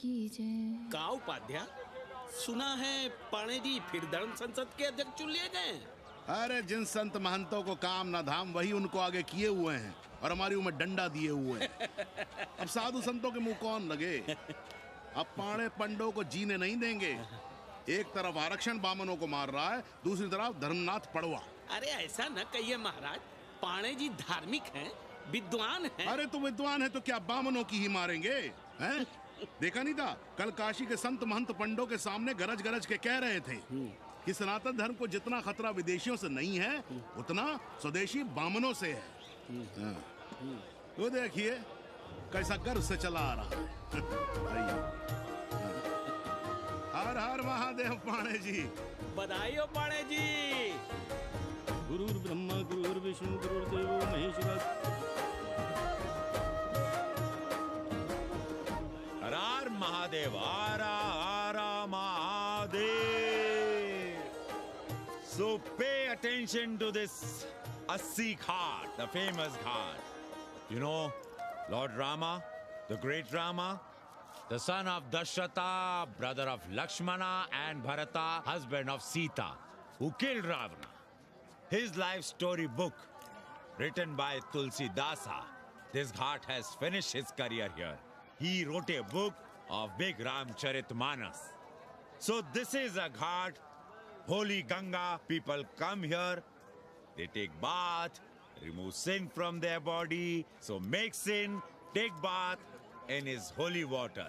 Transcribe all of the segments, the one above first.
की जय। का उपाध्याय, सुना है पाणे जी फिर धर्म संसद के अध्यक्ष चुन लिए गए। अरे जिन संत महंतों को काम ना धाम वही उनको आगे किए हुए हैं और हमारी उम्र डंडा दिए हुए हैं। अब साधु संतों के मुंह कौन लगे। अब पाणे पंडों को जीने नहीं देंगे। एक तरफ आरक्षण बामनों को मार रहा है, दूसरी तरफ धर्मनाथ पड़वा। अरे ऐसा न कहिए महाराज, पाणे जी धार्मिक हैं, विद्वान हैं। अरे तो विद्वान है तो क्या बामनों की ही मारेंगे हैं? देखा नहीं था कल काशी के संत महंत पंडों के सामने गरज गरज के कह रहे थे कि सनातन धर्म को जितना खतरा विदेशियों से नहीं है उतना स्वदेशी बामनों से है। वो देखिए कैसा गर्व से चला आ रहा है। हर हर महादेव पाणे जी। बधाई हो पाणे जी। गुरुर् ब्रह्मा गुरुर्विष्णु गुरुर्देवो महेश्वरः। हर हर महादेव, हर हर Mahadev. So pay attention to this Assi Ghat, the famous ghat. You know, Lord Rama, the great Rama, the son of Dasharatha, brother of Lakshmana and Bharata, husband of Sita, who killed Ravana. His life story book, written by Tulsi Dasa. This ghat has finished his career here. He wrote a book of big Ramcharitmanas. So this is a ghat, holy Ganga. People come here, they take bath, remove sin from their body. So make sin, take bath in his holy water.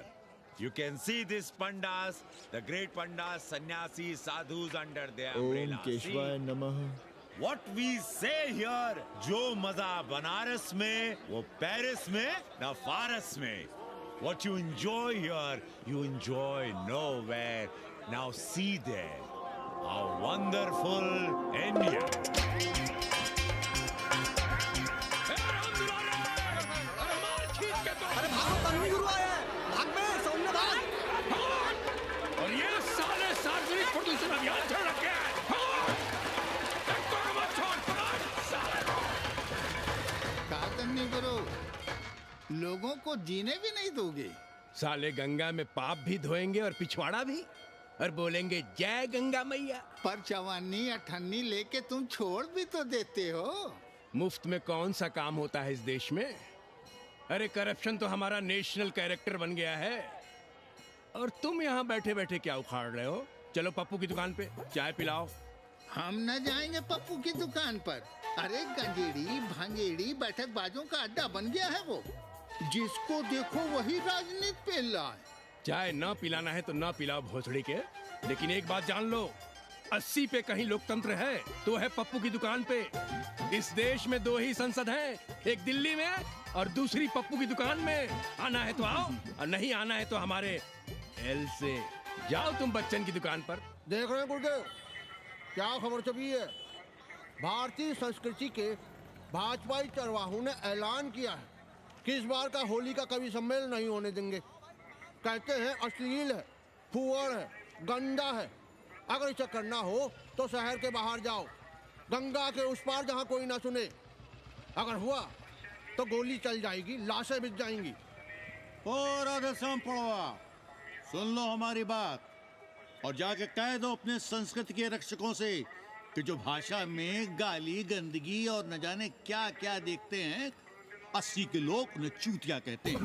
You can see these pandas, the great pandas, sannyasis, sadhus under their umbrella. ओम केशवाय नमः। What we say here, जो मजा बनारस में, वो Paris में, न फारस में. What you enjoy here, you enjoy nowhere. Now see there, how wonderful India. अरे भागो, तन्वी गुरु आया है। भाग बे, सौम्य भाग। और ये साले सार्वजनिक प्रदूषण अभियान चल रखे हैं। तन्वी गुरु, लोगों को जीने भी नहीं दोगे। साले गंगा में पाप भी धोएंगे और पिछवाड़ा भी, और बोलेंगे जय गंगा मैया। पर चवानी अठन्नी लेके तुम छोड़ भी तो देते हो। मुफ्त में कौन सा काम होता है इस देश में। अरे करप्शन तो हमारा नेशनल कैरेक्टर बन गया है। और तुम यहाँ बैठे बैठे क्या उखाड़ रहे हो। चलो पप्पू की दुकान पे चाय पिलाओ। हम न जाएंगे पप्पू की दुकान पर। अरे गंजेड़ी भांजेड़ी बैठक बाजों का अड्डा बन गया है वो। जिसको देखो वही राजनीति पेल रहा है। चाय न पिलाना है तो न पिलाओ भोसड़ी के, लेकिन एक बात जान लो, 80 पे कहीं लोकतंत्र है तो है पप्पू की दुकान पे। इस देश में 2 ही संसद हैं, एक दिल्ली में और दूसरी पप्पू की दुकान में। आना है तो आओ और नहीं आना है तो हमारे एल से जाओ तुम बच्चन की दुकान पर। देख रहे हैं गुरुदेव, क्या खबर छपी है। भारतीय संस्कृति के भाजपाई चरवाहों ने ऐलान किया है कि इस बार का होली का कवि सम्मेलन नहीं होने देंगे। कहते हैं अश्लील है, फुहड़ है, गंदा है। अगर इसे करना हो तो शहर के बाहर जाओ, गंगा के उस पार जहाँ कोई ना सुने। अगर हुआ तो गोली चल जाएगी, लाशें बिक जाएंगी। ओ राधेश्याम पड़वा, सुन लो हमारी बात और जाके कह दो अपने संस्कृति के रक्षकों से कि जो भाषा में गाली गंदगी और न जाने क्या क्या देखते हैं, 80 के लोग उन्हें चूतिया कहते हैं।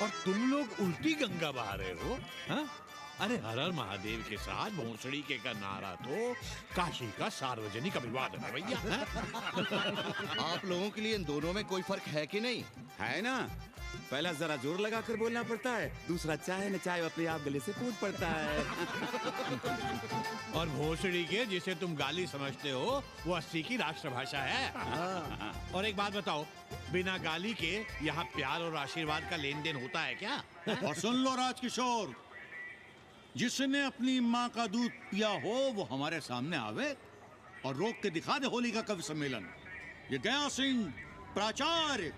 और तुम लोग उल्टी गंगा बहा रहे हो, हाँ? अरे हर हर महादेव के साथ भोसड़ी के का नारा तो काशी का सार्वजनिक अभिवादन है भैया। आप लोगों के लिए इन दोनों में कोई फर्क है कि नहीं? है ना। पहला जरा जोर लगाकर बोलना पड़ता है, दूसरा चाहे न चाहे अपने आप गले से कूद पड़ता है। और भोसड़ी के जिसे तुम गाली समझते हो वो 80 की राष्ट्रभाषा है। और एक बात बताओ, बिना गाली के यहाँ प्यार और आशीर्वाद का लेन देन होता है क्या? और सुन लो राजकिशोर, जिसने अपनी माँ का दूध पिया हो वो हमारे सामने आवे और रोक के दिखा दे होली का कवि सम्मेलन। ये गया सिंह प्राचार्य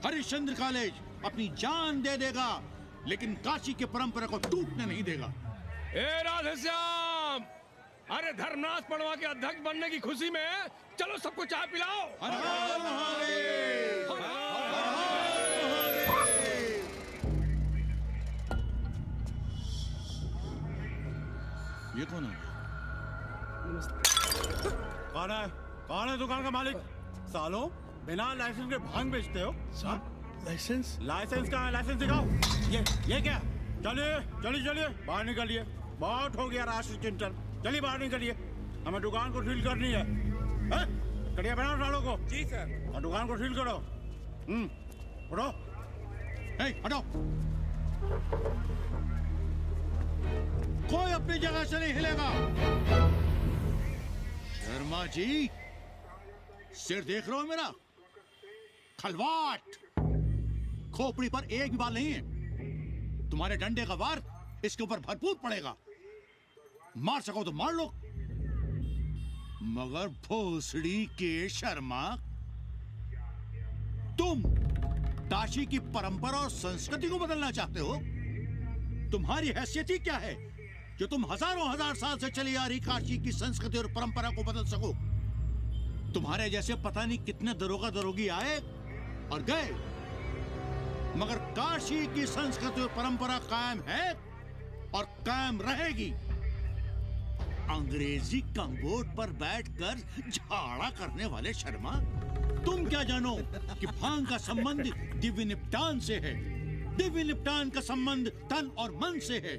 हरिश्चंद्र कॉलेज अपनी जान दे देगा, लेकिन काशी के परंपरा को टूटने नहीं देगा। ए राधेश्याम, अरे धर्मनाथ पड़वा के अध्यक्ष बनने की खुशी में चलो सबको चाय पिलाओ। हर हर महादेव। ये कौन है? कौन है दुकान का मालिक? सालों बिना लाइसेंस के भांग बेचते हो? लाइसेंस? लाइसेंस कहाँ है? लाइसेंस दिखाओ। ये क्या? चलिए चलिए चलिए बाहर निकलिए। बहुत हो गया राष्ट्रीय चिंतन। चलिए बाहर निकलिए, हमें दुकान को सील करनी है। कड़िया बनाओ सालों को। जी सर। और दुकान को सील करो। उठो। हटो। कोई अपनी जगह से नहीं हिलेगा। शर्मा जी, सिर देख रहे हो मेरा? खलवाट, खोपड़ी पर एक भी बाल नहीं है। तुम्हारे डंडे का वार इसके ऊपर भरपूर पड़ेगा। मार सको तो मार लो, मगर भोसड़ी के शर्मा, तुम काशी की परंपरा और संस्कृति को बदलना चाहते हो? तुम्हारी हैसियत ही क्या है जो तुम हजारों हजार साल से चली आ रही काशी की संस्कृति और परंपरा को बदल सको? तुम्हारे जैसे पता नहीं कितने दरोगा दरोगी आए और गए, मगर काशी की संस्कृति और परंपरा कायम है और कायम रहेगी। अंग्रेजी कम्बोर्ड पर बैठकर झाड़ा करने वाले शर्मा, तुम क्या जानो कि भांग का संबंध दिव्य निपटान से है। दिव्य निपटान का संबंध तन और मन से है।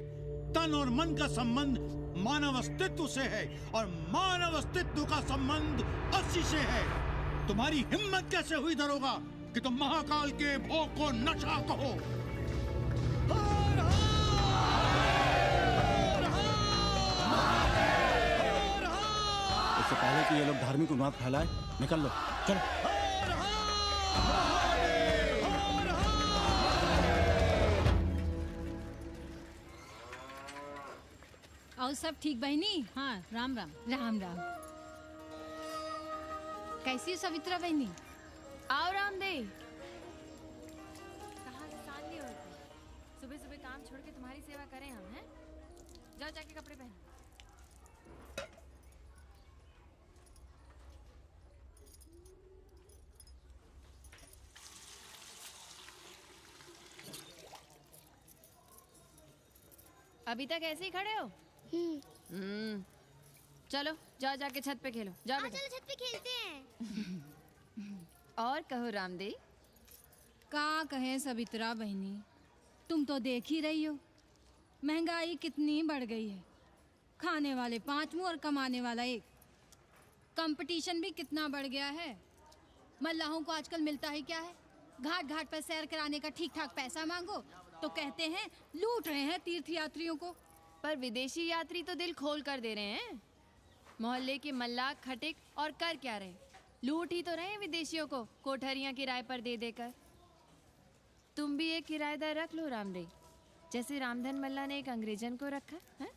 तन और मन का संबंध मानव अस्तित्व से है और मानव अस्तित्व का संबंध अस्सी से है। तुम्हारी हिम्मत कैसे हुई दरोगा कि तुम महाकाल के भोग को नशा कहो? इससे पहले कि ये लोग धार्मिक उन्माद फैलाए, निकल लो, चलो। और सब ठीक बहनी? हाँ, राम राम। राम राम। कैसी हो सवित्रा बहनी? आओ रामदेव। कहाँ से साल लिए होते? सुबह सुबह काम छोड़ के तुम्हारी सेवा करें हम, हैं? जाओ जाके कपड़े पहनो। अभी तक ऐसे ही खड़े हो? चलो जाओ जाके छत पे खेलो। जाओ बेटा। चलो छत पे खेलते हैं। और कहो रामदेव। का कहे सवित्रा बहनी, तुम तो देख ही रही हो महंगाई कितनी बढ़ गई है। खाने वाले 5 मुंह और कमाने वाला 1। कंपटीशन भी कितना बढ़ गया है। मल्लाहों को आजकल मिलता ही क्या है? घाट घाट पर सैर कराने का ठीक ठाक पैसा मांगो तो कहते हैं लूट रहे हैं तीर्थ यात्रियों को। पर विदेशी यात्री तो दिल खोल कर दे रहे हैं। मोहल्ले के मल्लाह खटिक और कर क्या रहे? लूट ही तो रहे हैं विदेशियों को कोठरियां किराए पर दे देकर। तुम भी एक किराएदार रख लो रामदेव, जैसे रामधन मल्ला ने एक अंग्रेजन को रखा है।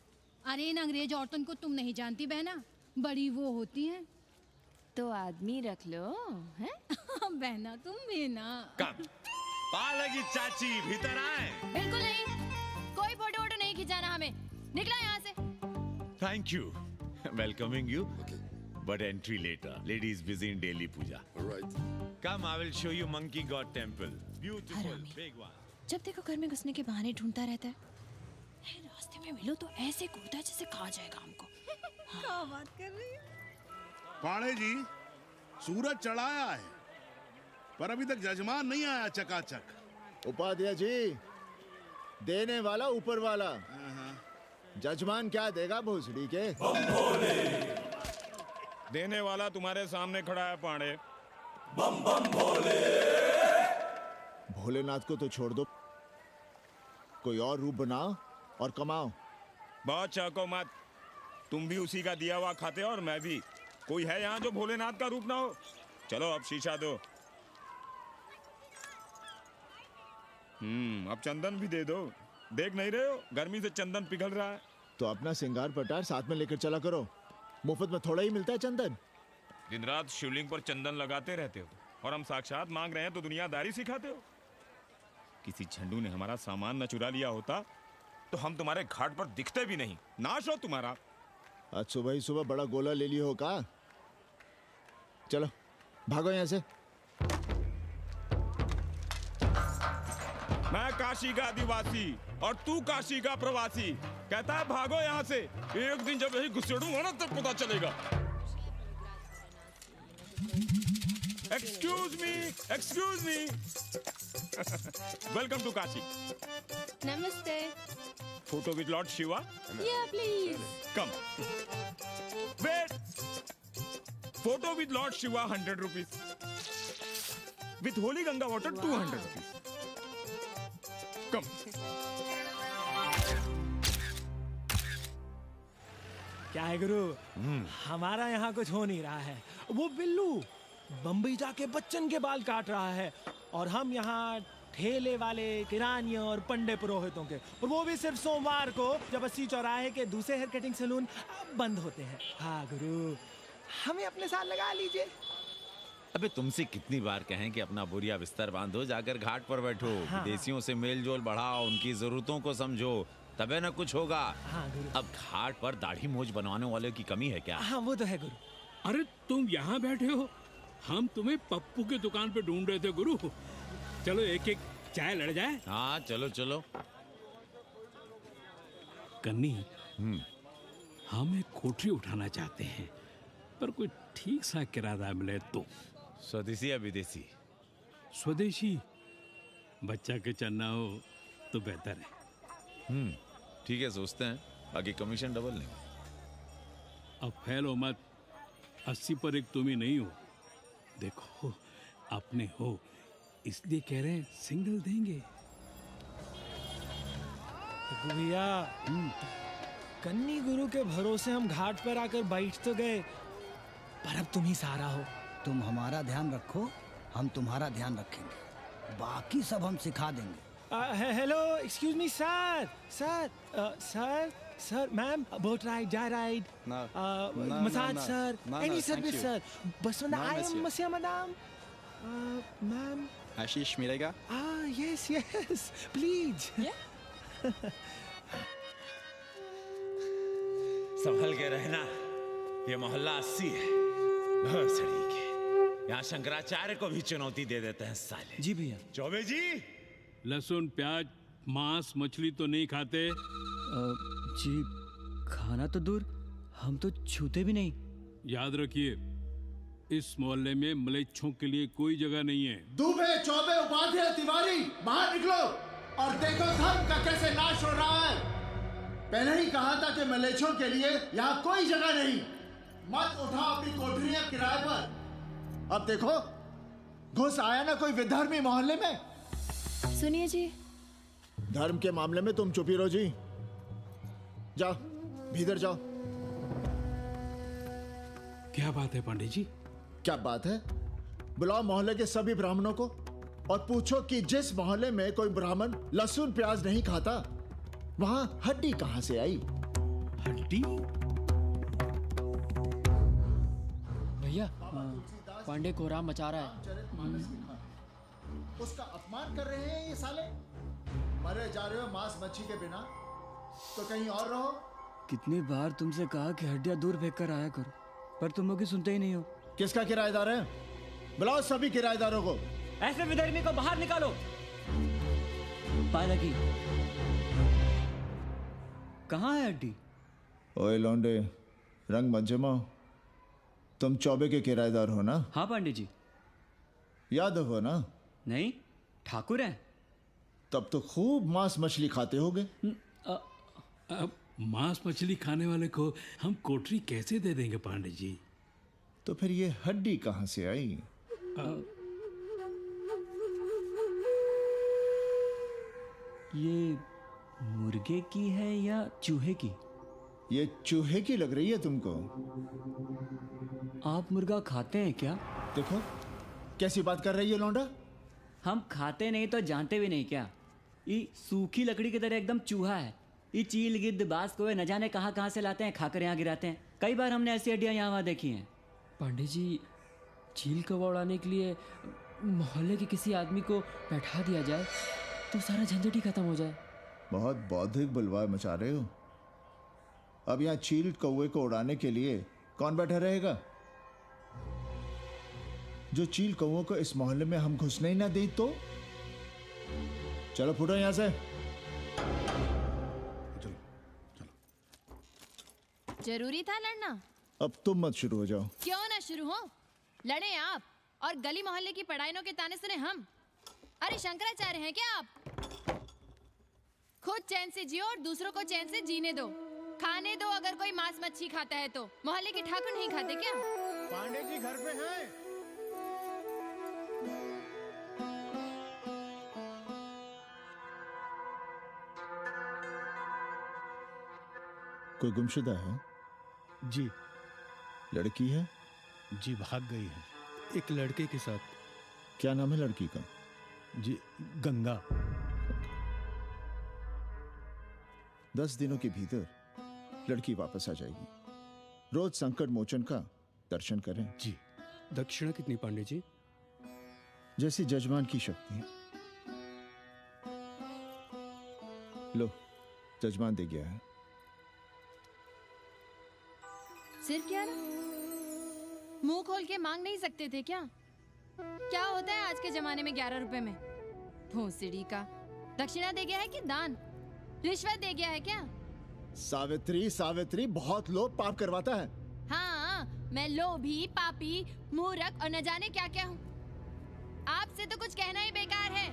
अरे इन अंग्रेज औरतों को तुम नहीं जानती बहना, बड़ी वो होती हैं। तो आदमी रख लो, हैं? बहना तुम भी ना। पालगी चाची भीतर आए। बिल्कुल नहीं, कोई फोटो वोटो नहीं खिंचाना हमें। निकलो यहाँ से। Thank you. Welcoming you. But entry later. Ladies busy in daily puja. All right. Come, I will show you Monkey God Temple. Beautiful, big one. जब देखो घर में घुसने के बहाने ढूंढता रहता है। रास्ते में मिलो तो ऐसे कूदता है जैसे खा जाएगा हमको। क्या बात कर रही है? पाणे जी, सूरज चढ़ाया है पर अभी तक जजमान नहीं आया चकाचक। उपाध्याय जी, देने वाला ऊपर वाला। जजमान क्या देगा भोसड़ी के? देने वाला तुम्हारे सामने खड़ा है पांडे। बम बम भोले। भोलेनाथ को तो छोड़ दो, कोई और रूप बनाओ और कमाओ। बहुत चाको मत, तुम भी उसी का दिया हुआ खाते हो और मैं भी। कोई है यहाँ जो भोलेनाथ का रूप ना हो? चलो अब शीशा दो। अब चंदन भी दे दो। देख नहीं रहे हो गर्मी से चंदन पिघल रहा है। तो अपना सिंगार पटार साथ में लेकर चला करो, मुफ्त में थोड़ा ही मिलता है चंदन। दिन रात शिवलिंग पर चंदन लगाते रहते हो और हम साक्षात मांग रहे हैं तो दुनियादारी सिखाते हो। किसी झंडू ने हमारा सामान न चुरा लिया होता तो हम तुम्हारे घाट पर दिखते भी नहीं। नाश हो तुम्हारा। आज सुबह ही सुबह बड़ा गोला ले लियो हो का? चलो भागो यहाँ से। मैं काशी का आदिवासी और तू काशी का प्रवासी। कहता है भागो यहाँ से, एक दिन जब यही घुसेड़ूंगा ना तब पता चलेगा। Excuse me welcome to Kashi. नमस्ते। Photo with lord Shiva. Yeah, please. Come wait. Photo with lord Shiva 100 rupees, with holy Ganga water 200 rupees. Come. क्या है गुरु, हमारा यहाँ कुछ हो नहीं रहा है। वो बिल्लू बम्बई जाके बच्चन के बाल काट रहा है और हम यहाँ ठेले वाले, किरानियों और पंडे पुरोहितों के, और वो भी सिर्फ सोमवार को, जब 80 चौराहे के दूसरे हेयर कटिंग सैलून बंद होते हैं। हाँ गुरु, हमें अपने साथ लगा लीजिए। अबे तुमसे कितनी बार कहें कि अपना बोरिया बिस्तर बांधो, जाकर घाट पर बैठो, हाँ। विदेशियों से मेल जोल बढ़ाओ, उनकी जरूरतों को समझो, तबे न कुछ होगा। हाँ गुरु। अब घाट पर दाढ़ी मूंछ बनवाने वाले की कमी है क्या? हाँ वो तो है गुरु। अरे तुम यहाँ बैठे हो, हम तुम्हें पप्पू की दुकान पे ढूंढ रहे थे गुरु। चलो एक एक चाय लड़ जाए। हाँ चलो चलो। कन्नी, हम एक कोठरी उठाना चाहते हैं, पर कोई ठीक सा किराया मिले तो। स्वदेशी या विदेशी? स्वदेशी। बच्चा के चन्ना हो तो बेहतर है। ठीक है, सोचते हैं, बाकी कमीशन डबल नहीं। अब फैलो मत, 80 पर एक तुम ही नहीं हो। देखो अपने हो, इसलिए कह रहे हैं सिंगल देंगे। भैया, कन्नी गुरु के भरोसे हम घाट पर आकर बैठ तो गए, पर अब तुम ही सहारा हो। तुम हमारा ध्यान रखो, हम तुम्हारा ध्यान रखेंगे, बाकी सब हम सिखा देंगे। Hello, excuse me sir, sir, ma'am, boat ride, जा ride, massage sir, any service sir, बस I am Masiya madam, ma'am. Ashish मिलेगा? Yes, please. संभल के रहना, ये मोहल्ला 80 है, भोसड़ी के। यहाँ शंकराचार्य को भी चुनौती दे देते हैं साले। जी भैया। चौबे जी, लहसुन, प्याज, मांस, मछली तो नहीं खाते? जी खाना तो दूर, हम तो छूते भी नहीं। याद रखिए, इस मोहल्ले में मलेच्छों के लिए कोई जगह नहीं है। दुबे, चौबे, उपाध्याय, तिवारी, बाहर निकलो और देखो धर्म का कैसे नाश हो रहा है। पहले ही कहा था कि मलेच्छों के लिए यहाँ कोई जगह नहीं। मत उठाओ अपनी कोठरियां किराए पर। अब देखो, घुस आया ना कोई विधर्मी मोहल्ले में। सुनिए जी, धर्म के मामले में तुम चुप ही रहो जी। जाओ, भीतर जाओ। क्या बात है पंडित जी? क्या बात है? बुलाओ मोहल्ले के सभी ब्राह्मणों को और पूछो कि जिस मोहल्ले में कोई ब्राह्मण लहसुन प्याज नहीं खाता, वहां हड्डी कहां से आई? हड्डी? भैया, पांडे कोहराम मचा रहा है। उसका अपमान कर रहे हैं ये साले। मरे जा रहे हो मांस मच्छी के बिना, तो कहीं और रहो। कितनी बार तुमसे कहा कि हड्डियां दूर फेंक कर आया करो, पर तुम लोग सुनते ही नहीं हो। किसका किराएदार है? बुलाओ सभी किराएदारों को। ऐसे विधर्मी को बाहर निकालो। पालकी, कहाँ है हड्डी? ओए लौंडे, रंग मत जमाओ। तुम चौबे के किराएदार हो ना? हाँ पंडित जी। यादव हो ना? नहीं, ठाकुर हैं। तब तो खूब मांस मछली खाते होगे। अब मांस मछली खाने वाले को हम कोठरी कैसे दे देंगे पांडे जी? तो फिर ये हड्डी कहां से आई? ये मुर्गे की है या चूहे की? ये चूहे की लग रही है तुमको। आप मुर्गा खाते हैं क्या? देखो कैसी बात कर रही है लौंडा। हम खाते नहीं तो जानते भी नहीं क्या? ये सूखी लकड़ी की तरह एकदम चूहा है। ये चील, गिद्ध, बाज को न जाने कहाँ से लाते हैं, खाकर यहाँ गिराते हैं। कई बार हमने ऐसी हड्डियाँ यहाँ वहाँ देखी हैं। पांडे जी, चील कौवा उड़ाने के लिए मोहल्ले के किसी आदमी को बैठा दिया जाए तो सारा झंझट ही खत्म हो जाए। बहुत बौद्धिक बुलवा मचा रहे हो। अब यहाँ चील कौवे को उड़ाने के लिए कौन बैठा रहेगा? जो चील कौवों को इस मोहल्ले में हम घुसने ही ना दें तो? चलो फुटो यहाँ से। चलो चलो। जरूरी था लड़ना? अब तुम मत शुरू हो जाओ। क्यों ना शुरू हो? लड़े आप और गली मोहल्ले की पढ़ाइयों के ताने सुने हम। अरे शंकराचार्य हैं क्या आप? खुद चैन से जियो और दूसरों को चैन से जीने दो। खाने दो अगर कोई मांस मच्छी खाता है तो। मोहल्ले के ठाकुर नहीं खाते क्या? पांडे जी घर पे हैं? कोई गुमशुदा है? जी। लड़की है? जी भाग गई है एक लड़के के साथ। क्या नाम है लड़की का? जी गंगा। 10 दिनों के भीतर लड़की वापस आ जाएगी। रोज संकट मोचन का दर्शन करें। जी। दक्षिणा कितनी पांडे जी? जैसी जजमान की शक्ति। लो, जजमान दे गया है। सिर्फ क्या ना? मुंह खोल के मांग नहीं सकते थे क्या? क्या होता है आज के जमाने में 11 रुपए में? भोसड़ी का। दक्षिणा दे गया है कि दान? रिश्वत दे गया है क्या? सावित्री, सावित्री बहुत लोभ पाप करवाता है। हाँ, मैं लोभी, पापी, मूर्ख और न जाने क्या क्या हूँ। आपसे तो कुछ कहना ही बेकार है।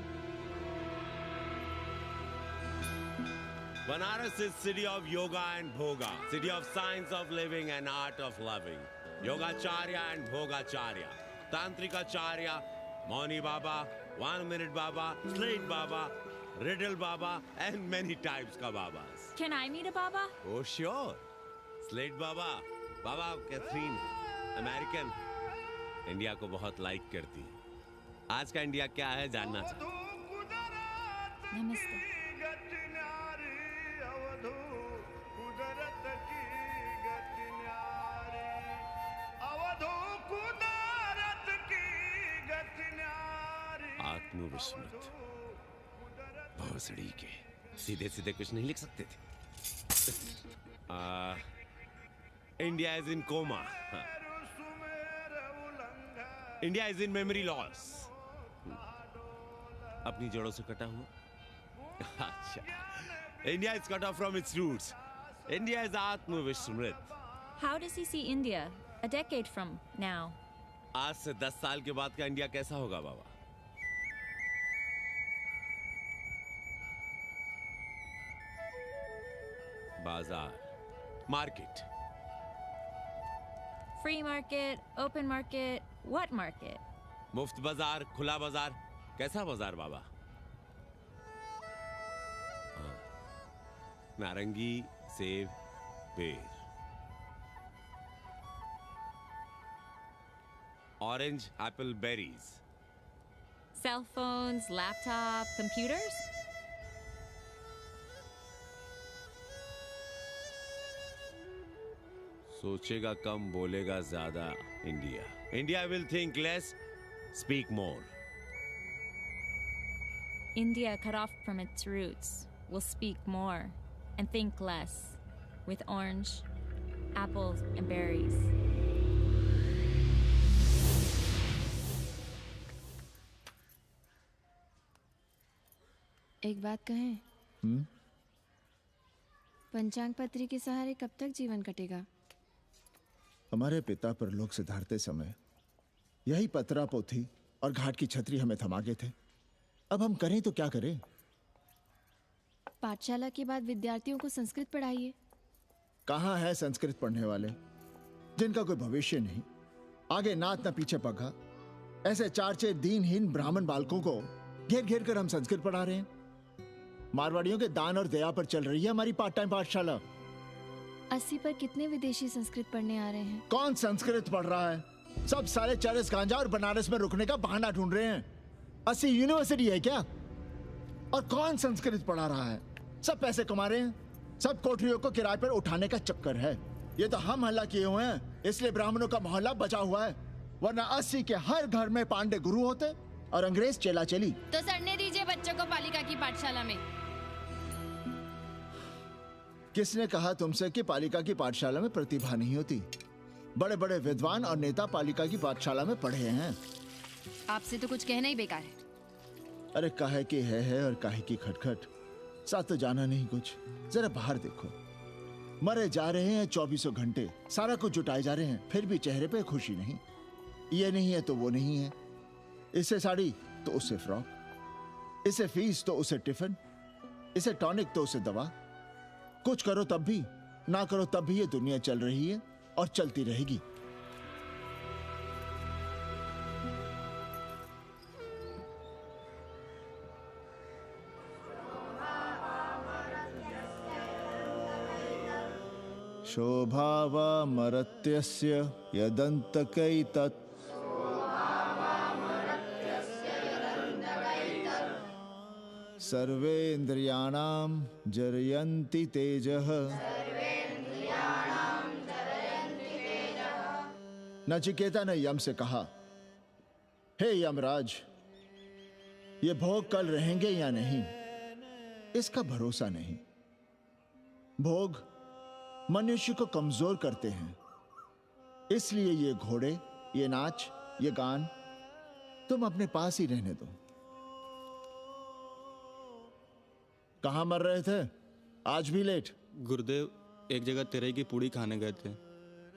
Banaras is city of yoga and bhoga, city of science of living and art of loving. Yogacharya and Bhogacharya, Tantrikacharya, Mauni Baba, 1 Minute Baba, Slate Baba, Riddle Baba, and many types ka Babas. Can I meet a Baba? Oh sure, Slate Baba, Baba Catherine, American, India को बहुत like करती है। आज का India क्या है जानना चाहता हूँ। नमस्ते। आत्मविस्मृत भोसड़ी के सीधे सीधे कुछ नहीं लिख सकते थे। India is in coma. India is in memory loss. अपनी जड़ों से कटा हुआ। अच्छा, India is cut off from its roots. India is आत्मविस्मृत। How does he see India a decade from now? आज से 10 साल के बाद का इंडिया कैसा होगा बाबा? बाजार, market. Free market, open market, what market? मुफ्त बाजार, खुला बाजार, कैसा बाजार बाबा? हाँ, नारंगी, सेब, बेर। Orange, apple, berries. Cell phones, laptop, computers? सोचेगा कम, बोलेगा ज्यादा। India, India will think less, speak more. India, cut off from its roots, will speak more and think less, with orange, apples, and berries. एक बात कहें? पंचांग पत्री के सहारे कब तक जीवन कटेगा? हमारे पिता परलोक से धारते समय यही पतरा पोथी और घाट की छतरी हमें थमा गए थे। अब हम करें तो क्या करें? पाठशाला के बाद विद्यार्थियों को संस्कृत पढ़ाइए। कहाँ है संस्कृत पढ़ने वाले जिनका कोई भविष्य नहीं, आगे नात न पीछे पगा। ऐसे 4 दीनहीन ब्राह्मण बालकों को घेर घेर कर हम संस्कृत पढ़ा रहे हैं। मारवाड़ियों के दान और दया पर चल रही है हमारी पार्ट टाइम पाठशाला। 80 पर कितने विदेशी संस्कृत पढ़ने आ रहे हैं? कौन संस्कृत पढ़ रहा है? सब सारे चरस गांजा और बनारस में रुकने का बहाना ढूंढ रहे हैं। 80 यूनिवर्सिटी है क्या? और कौन संस्कृत पढ़ा रहा है? सब पैसे कमा रहे हैं। सब कोठरियों को किराए पर उठाने का चक्कर है। ये तो हम हल्ला किए हुए हैं, इसलिए ब्राह्मणों का मोहल्ला बचा हुआ है। वरना 80 के हर घर में पांडे गुरु होते और अंग्रेज चेला चली। तो सड़ने दीजिए बच्चों को पालिका की पाठशाला में। किसने कहा तुमसे कि पालिका की पाठशाला में प्रतिभा नहीं होती? बड़े बड़े विद्वान और नेता पालिका की पाठशाला में पढ़े हैं। आपसे तो कुछ कहना ही बेकार है। अरे काहे की है और काहे की खटखट, साथ तो जाना नहीं कुछ। जरा बाहर देखो, मरे जा रहे हैं 2400 घंटे, सारा कुछ जुटाए जा रहे हैं, फिर भी चेहरे पे खुशी नहीं। ये नहीं है तो वो नहीं है, इसे साड़ी तो उसे फ्रॉक, इसे फीस तो उसे टिफिन, इसे टॉनिक तो उसे दवा। कुछ करो तब भी, ना करो तब भी ये दुनिया चल रही है और चलती रहेगी। शोभावामरत्यस्य यदन्तकैतत् सर्वेन्द्रियाणां जरयन्ति तेजः। नचिकेता ने यम से कहा, हे यमराज, ये भोग कल रहेंगे या नहीं, इसका भरोसा नहीं। भोग मनुष्य को कमजोर करते हैं, इसलिए ये घोड़े, ये नाच, ये गान तुम अपने पास ही रहने दो। कहां मर रहे थे? आज भी लेट? गुरुदेव, एक जगह तेरई की पूड़ी खाने गए थे।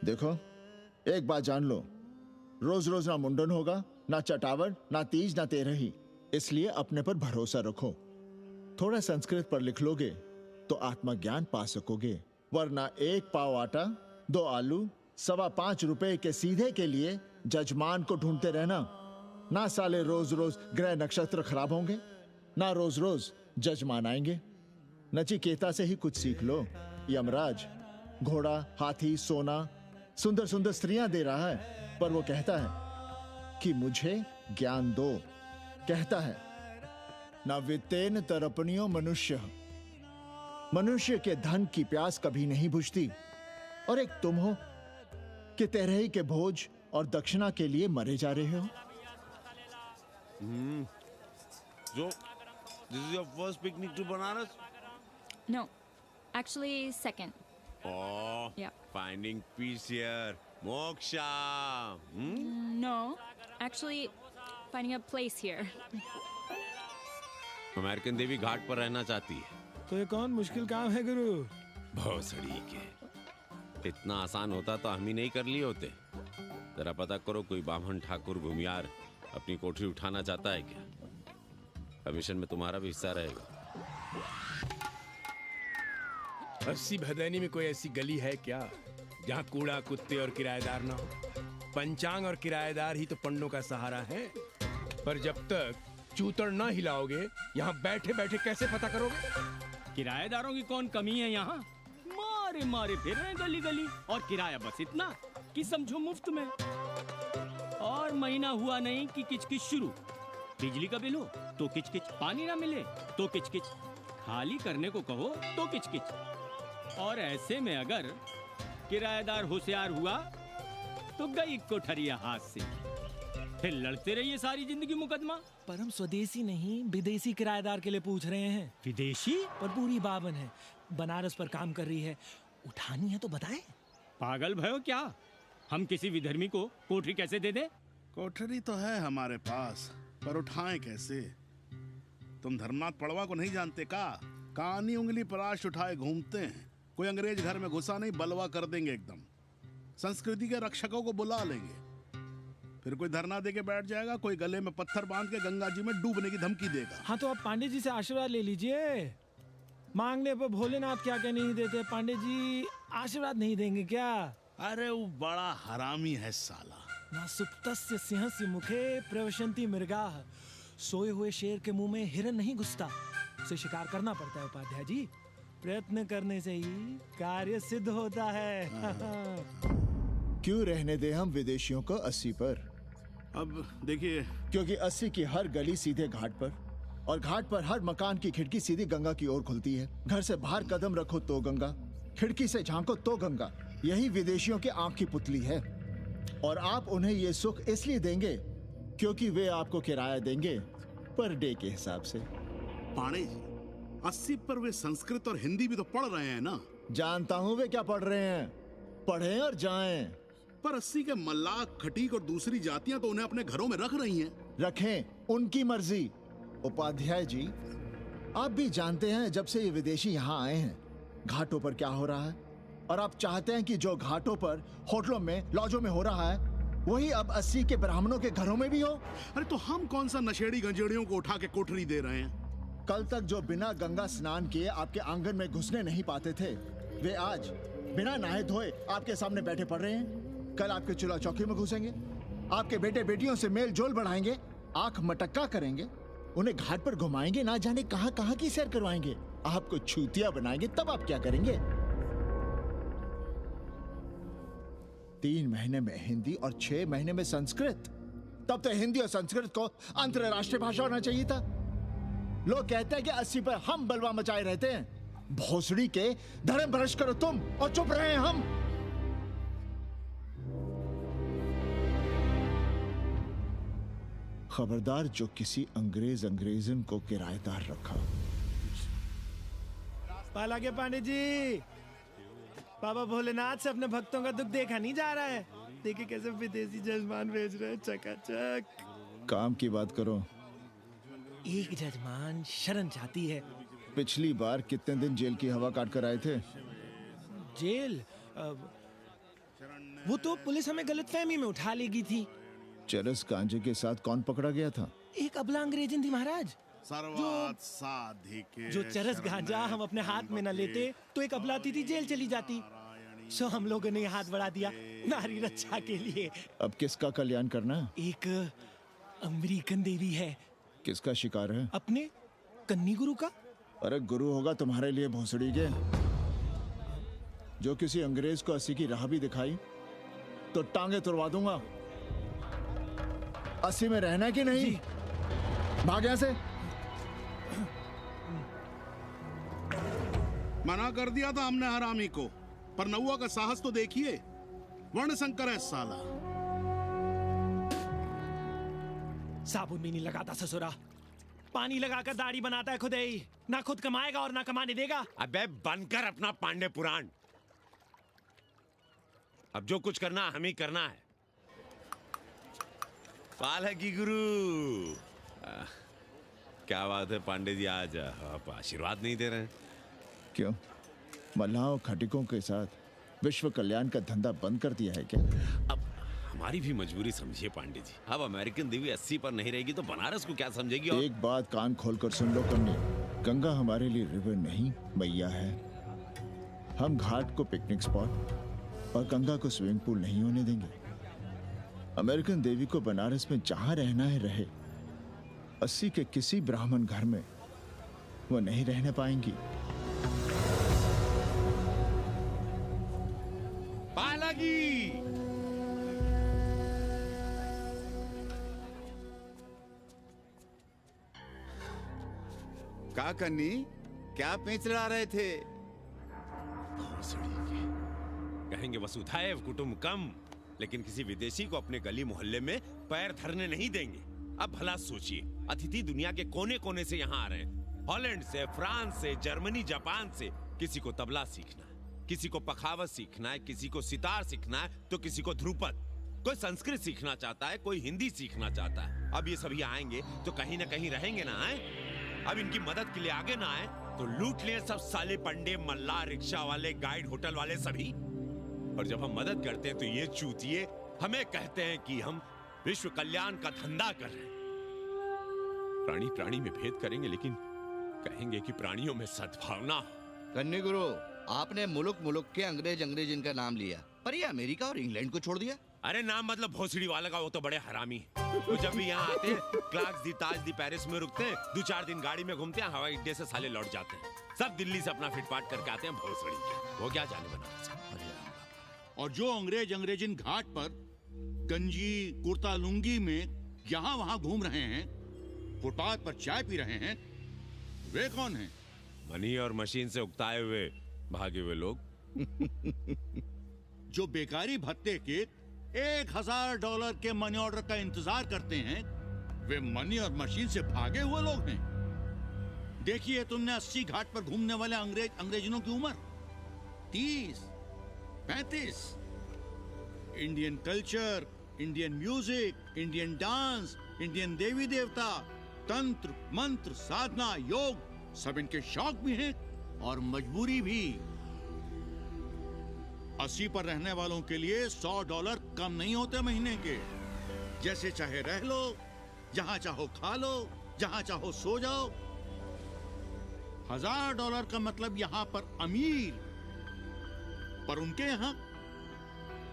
देखो, एक बात जान लो, रोज रोज ना मुंडन होगा, ना चटावट, ना तीज, ना तेरही। इसलिए अपने पर भरोसा रखो। थोड़ा संस्कृत पर लिख लोगे तो आत्मज्ञान पा सकोगे, वरना 1 पाव आटा, 2 आलू, 5.25 रुपए के सीधे के लिए जजमान को ढूंढते रहना। ना साले रोज रोज ग्रह नक्षत्र खराब होंगे, ना रोज रोज जजमान आएंगे। नचिकेता से ही कुछ सीख लो। यमराज घोड़ा, हाथी, सोना, सुंदर सुंदर स्त्रियां दे रहा है, पर वो कहता है कि मुझे ज्ञान दो। कहता है ना वित्तेन तरपणियो मनुष्य, मनुष्य के धन की प्यास कभी नहीं बुझती। और एक तुम हो कि तेरही के भोज और दक्षिणा के लिए मरे जा रहे हो। So, this is your first picnic to Banaras? No, actually second. Oh, Yeah. finding peace here. Moksha. No, actually finding a place here. American देवी घाट पर रहना चाहती है। तो ये कौन मुश्किल काम है गुरु? भौसड़ी के, इतना आसान होता तो हम ही नहीं कर लिए होते। जरा पता करो, कोई बामन ठाकुर भूमियार अपनी कोठरी उठाना चाहता है क्या? कमीशन में तुम्हारा भी हिस्सा रहेगा। 80 भदैनी में कोई ऐसी गली है क्या जहाँ कूड़ा, कुत्ते और किराएदार ना हो? पंचांग और किराएदार ही तो पंडों का सहारा है। पर जब तक चूतड़ ना हिलाओगे, यहाँ बैठे बैठे कैसे पता करोगे? किराएदारों की कौन कमी है यहाँ? मारे मारे फिर रहे गली गली, और किराया बस इतना कि समझो मुफ्त में। और महीना हुआ नहीं कि किचकिच शुरू। बिजली का बिल हो तो किचकिच, पानी ना मिले तो किचकिच, खाली करने को कहो तो किचकिच। और ऐसे में अगर किराएदार होशियार हुआ तो गई कोठरिया हाथ से, फिर लड़ते रहिए सारी जिंदगी मुकदमा। पर हम स्वदेशी नहीं, विदेशी किराएदार के लिए पूछ रहे हैं। विदेशी? पर पूरी बावन है, बनारस पर काम कर रही है, उठानी है तो बताएं। पागल भयो क्या? हम किसी विधर्मी को कोठरी कैसे दे दे? कोठरी तो है हमारे पास, पर उठाएं कैसे? तुम धर्मनाथ पड़वा को नहीं जानते का? कानी उंगली पराश उठाए घूमते हैं। कोई अंग्रेज घर में घुसा नहीं, बलवा कर देंगे एकदम। संस्कृति के रक्षकों को बुला लेंगे, फिर कोई धरना दे के बैठ जाएगा, कोई गले में पत्थर बांध के गंगा जी में डूबने की धमकी देगा। हाँ तो आप पांडे जी से आशीर्वाद ले लीजिए। मांगने पर भोलेनाथ क्या क्या नहीं देते, पांडे जी आशीर्वाद नहीं देंगे क्या? अरे वो बड़ा हरामी है साला। ना सुप्तस्य सिंहस्य मुखे प्रवशन्ति मृगाः, सोए हुए शेर के मुंह में हिरन नहीं घुसता, उसे शिकार करना पड़ता है उपाध्याय जी। प्रयत्न करने से ही कार्य सिद्ध होता है। क्यों रहने दे हम विदेशियों को 80 पर? अब देखिए, क्योंकि 80 की हर गली सीधे घाट पर, और घाट पर हर मकान की खिड़की सीधी गंगा की ओर खुलती है। घर से बाहर कदम रखो तो गंगा, खिड़की से झांको तो गंगा। यही विदेशियों की आंख की पुतली है। और आप उन्हें ये सुख इसलिए देंगे क्योंकि वे आपको किराया देंगे पर डे के हिसाब से। पाणे जी, 80 पर वे संस्कृत और हिंदी भी तो पढ़ रहे हैं ना? जानता हूँ वे क्या पढ़ रहे हैं, पढ़ें और जाएं। पर 80 के मल्लाह, खटीक और दूसरी जातियां तो उन्हें अपने घरों में रख रही हैं। रखें, उनकी मर्जी। उपाध्याय जी, आप भी जानते हैं जब से ये विदेशी यहाँ आए हैं घाटों पर क्या हो रहा है। और आप चाहते हैं कि जो घाटों पर, होटलों में, लॉजों में हो रहा है, वही अब 80 के ब्राह्मणों के घरों में भी हो? अरे तो हम कौन सा नशेड़ी गंजेड़ियों को उठा के कोठरी दे रहे हैं? कल तक जो बिना गंगा स्नान किए आपके आंगन में घुसने नहीं पाते थे, वे आज बिना नहाए धोए आपके सामने बैठे पड़ रहे हैं। कल आपके चूल्हा चौकी में घुसेंगे, आपके बेटे बेटियों से मेल जोल बढ़ाएंगे, आंख मटक्का करेंगे, उन्हें घाट पर घुमाएंगे, ना जाने कहां कहां की सैर करवाएंगे, आपको छूतिया बनाएंगे। तब आप क्या करेंगे? 3 महीने में हिंदी और 6 महीने में संस्कृत। तब तो हिंदी और संस्कृत को अंतरराष्ट्रीय भाषा होना चाहिए था। लोग कहते हैं कि 80 पर हम बलवा मचाए रहते हैं। भोसड़ी के धर्म भ्रष्ट करो तुम और चुप रहे हम। खबरदार जो किसी अंग्रेजन को किराएदार रखा। पाला के पांडे जी, बाबा भोलेनाथ से अपने भक्तों का दुख देखा नहीं जा रहा है। देखिए कैसे विदेशी जजमान भेज रहे हैं, चकाचक। काम की बात करो। एक जजमान शरण चाहती है। पिछली बार कितने दिन जेल की हवा काट कर आए थे? जेल? वो तो पुलिस हमें गलतफहमी में उठा लेगी थी। चरस गांजे के साथ कौन पकड़ा गया था? एक अबला अंग्रेजन थी महाराज। जो चरस गांजा हम अपने हाथ में न लेते तो एक अबलाती थी जेल चली जाती। सो हम लोगों ने हाथ बढ़ा दिया नारी रक्षा के लिए। अब किसका कल्याण करना? एक अमेरिकन देवी है। किसका शिकार है? अपने कन्नी गुरु का। अरे गुरु होगा तुम्हारे लिए भोसड़ी के। जो किसी अंग्रेज को 80 की राह भी दिखाई तो टांगे तुड़वा दूंगा। 80 में रहना कि नहीं? भाग यहां से। मना कर दिया था हमने हरामी को, पर नौआ का साहस तो देखिए। वर्ण संकर है साला। साबुन भी नहीं लगाता ससुरा, पानी लगाकर दाढ़ी बनाता है खुद ही। ना खुद कमाएगा और ना कमाने देगा। अबे बनकर अपना पांडे पुराण। अब जो कुछ करना हम ही करना है। पालकी गुरु। क्या बात है पांडे जी, आज आप आशीर्वाद नहीं दे रहे हैं? क्यों? मल्लाहों खटिकों के साथ विश्व कल्याण का धंधा बंद कर दिया है क्या? अब हमारी भी मजबूरी समझिए पांडे जी। अब अमेरिकन देवी 80 पर नहीं रहेगी तो बनारस को क्या समझेगी? और एक बात कान खोलकर सुन लो कन्नी, गंगा हमारे लिए रिवर नहीं मैया है। हम घाट को पिकनिक स्पॉट और गंगा को स्विमिंग पूल नहीं होने देंगे। अमेरिकन देवी को बनारस में जहां रहना है रहे। 80 के किसी ब्राह्मण घर में वो नहीं रहने पाएंगी। पालकी! का कन्नी, क्या पेंच लड़ा रहे थे? कहेंगे वसुधैव कुटुंबकम, लेकिन किसी विदेशी को अपने गली मोहल्ले में पैर धरने नहीं देंगे। अब भला सोचिए, अतिथि दुनिया के कोने कोने से यहाँ आ रहे हैं। हॉलैंड से, फ्रांस से, जर्मनी, जापान से। किसी को तबला सीखना है, किसी को पखावत सीखना है, किसी को सितार सीखना है, तो किसी को ध्रुपद। कोई संस्कृत सीखना चाहता है, कोई हिंदी सीखना चाहता है। अब ये सभी आएंगे तो कहीं ना कहीं रहेंगे ना। आए अब इनकी मदद के लिए आगे ना आए तो लूट ले सब साले पंडे, मल्ला, रिक्शा वाले, गाइड, होटल वाले सभी। और जब हम मदद करते हैं तो ये चूतिए हमें कहते हैं कि हम विश्व कल्याण का धंधा कर रहे हैं। प्राणी प्राणी में भेद करेंगे, लेकिन कहेंगे कि प्राणियों में सद्भावना हो। कन्नी गुरु, आपने मुल्क मुल्क के अंग्रेज इनका नाम लिया, पर ये अमेरिका और इंग्लैंड को छोड़ दिया। अरे नाम मतलब भोसड़ी वाला का, वो तो बड़े हरामी है। वो जब भी यहाँ आते हैं, क्लार्क्स दी, ताज दी, पेरिस में रुकते हैं, 2-4 दिन गाड़ी में घूमते हैं, हवाई अड्डे से साले लौट जाते हैं। सब दिल्ली से अपना फिटपाट करके आते हैं भोसड़ी के। वो क्या जाने बनारस। और जो अंग्रेजिन घाट पर गंजी, कुर्ता, लुंगी में यहाँ वहाँ घूम रहे हैं, फुटपाथ पर चाय पी रहे हैं, वे कौन हैं? मनी और मशीन से उकताए हुए भागे हुए लोग। जो बेकारी भत्ते के $1000 के मनी ऑर्डर का इंतजार करते हैं, वे मनी और मशीन से भागे हुए लोग हैं। देखिए तुमने 80 घाट पर घूमने वाले अंग्रेजनों की उम्र 30, 35। Indian culture, Indian music, Indian dance, Indian देवी देवता, तंत्र, मंत्र, साधना, योग, सब इनके शौक भी हैं और मजबूरी भी। 80 पर रहने वालों के लिए $100 कम नहीं होते महीने के। जैसे चाहे रह लो, जहां चाहो खा लो, जहां चाहो सो जाओ। $1000 का मतलब यहां पर अमीर, पर उनके यहां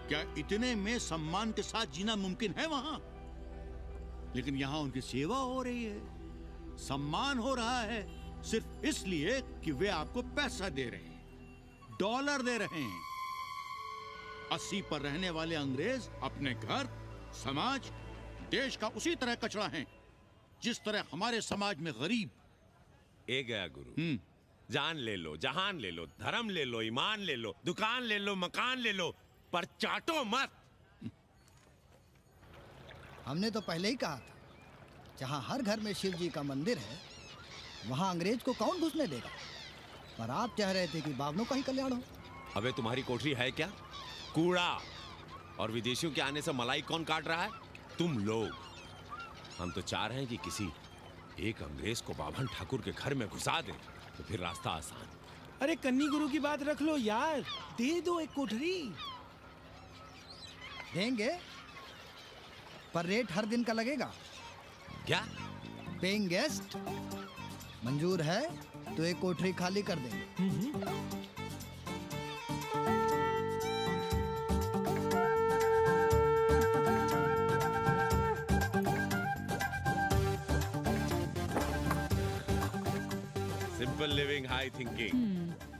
क्या इतने में सम्मान के साथ जीना मुमकिन है वहां? लेकिन यहां उनकी सेवा हो रही है, सम्मान हो रहा है, सिर्फ इसलिए कि वे आपको पैसा दे रहे हैं, डॉलर दे रहे हैं। 80 पर रहने वाले अंग्रेज अपने घर, समाज, देश का उसी तरह कचरा हैं जिस तरह हमारे समाज में गरीब। ए गया गुरु, जान ले लो, जहान ले लो, धर्म ले लो, ईमान ले लो, दुकान ले लो, मकान ले लो, पर चाटो मत। हमने तो पहले ही कहा था, जहाँ हर घर में शिव जी का मंदिर है, वहाँ अंग्रेज को कौन घुसने देगा। पर आप चाह रहे थे कि बावनों का ही कल्याण हो। अबे तुम्हारी कोठरी है क्या? कूड़ा। और विदेशियों के आने से मलाई कौन काट रहा है? तुम लोग। हम तो चाह रहे हैं कि किसी एक अंग्रेज को बाभन ठाकुर के घर में घुसा दे, तो फिर रास्ता आसान। अरे कन्नी गुरु की बात रख लो यार, दे दो एक कोठरी। देंगे, पर रेट हर दिन का लगेगा। क्या? पेइंग गेस्ट मंजूर है तो एक कोठरी खाली कर देंगे। Simple living, high thinking,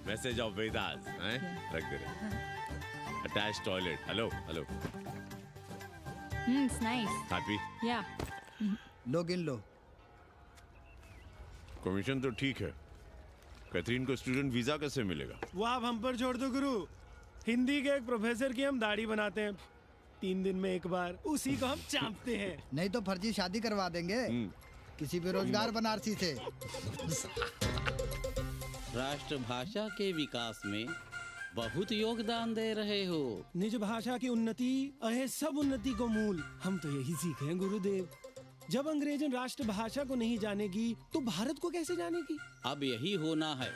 message of Vedas, हैं? रख दे रहे। Attach toilet. Hello hello. It's nice. Happy? Yeah. लो गिन लो। कमीशन तो ठीक है, कैथरीन को स्टूडेंट वीजा कैसे मिलेगा? वो आप हम पर छोड़ दो गुरु। हिंदी के एक प्रोफेसर की हम दाढ़ी बनाते हैं 3 दिन में एक बार, उसी को हम चापते हैं। नहीं तो फर्जी शादी करवा देंगे किसी बेरोजगार बनारसी से। राष्ट्रभाषा के विकास में बहुत योगदान दे रहे हो। निज भाषा की उन्नति अहे सब उन्नति को मूल। हम तो यही सीखे हैं गुरुदेव। जब अंग्रेजन राष्ट्रभाषा को नहीं जानेगी तो भारत को कैसे जानेगी? अब यही होना है।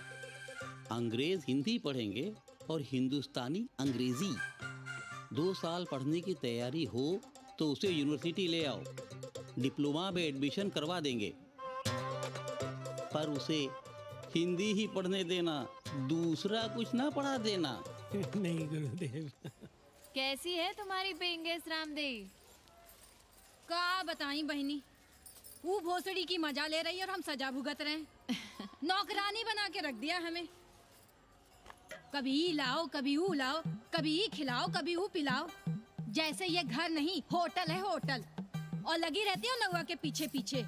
अंग्रेज हिंदी पढ़ेंगे और हिंदुस्तानी अंग्रेजी। 2 साल पढ़ने की तैयारी हो तो उसे यूनिवर्सिटी ले आओ, डिप्लोमा में एडमिशन करवा देंगे, पर उसे हिंदी ही पढ़ने देना, दूसरा कुछ ना पढ़ा देना। नहीं गुरुदेव। कैसी है तुम्हारी पेंगेस रामदेव? का बताई बहनी, वो भोसड़ी की मजा ले रही है और हम सजा भुगत रहे हैं। नौकरानी बना के रख दिया हमें। कभी ई लाओ, कभी ऊ लाओ, कभी ई खिलाओ, कभी ऊ पिलाओ। जैसे ये घर नहीं होटल है, होटल। और लगी रहती है नौवा के पीछे पीछे।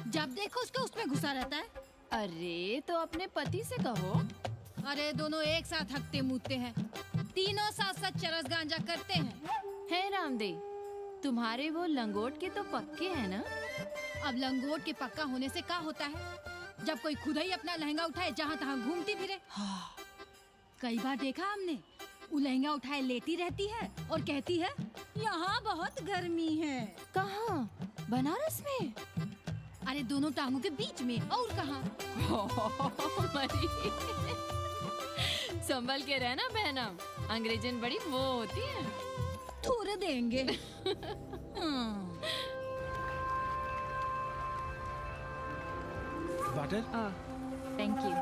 जब देखो उसको उसमें घुसा रहता है। अरे तो अपने पति से कहो। अरे दोनों एक साथ हकते मुतते हैं, तीनों साथ साथ चरस गांजा करते हैं। है रामदेव, तुम्हारे वो लंगोट के तो पक्के हैं ना? अब लंगोट के पक्का होने से क्या होता है, जब कोई खुद ही अपना लहंगा उठाए जहाँ तहाँ घूमती फिरे। कई बार देखा हमने, वो लहंगा उठाए लेटी रहती है और कहती है यहाँ बहुत गर्मी है। कहाँ? बनारस में? अरे दोनों टांगों के बीच में, और कहाँ? संभल के रहना बहनम, अंग्रेजन बड़ी वो होती है। थोड़े देंगे। वाटर? Thank you.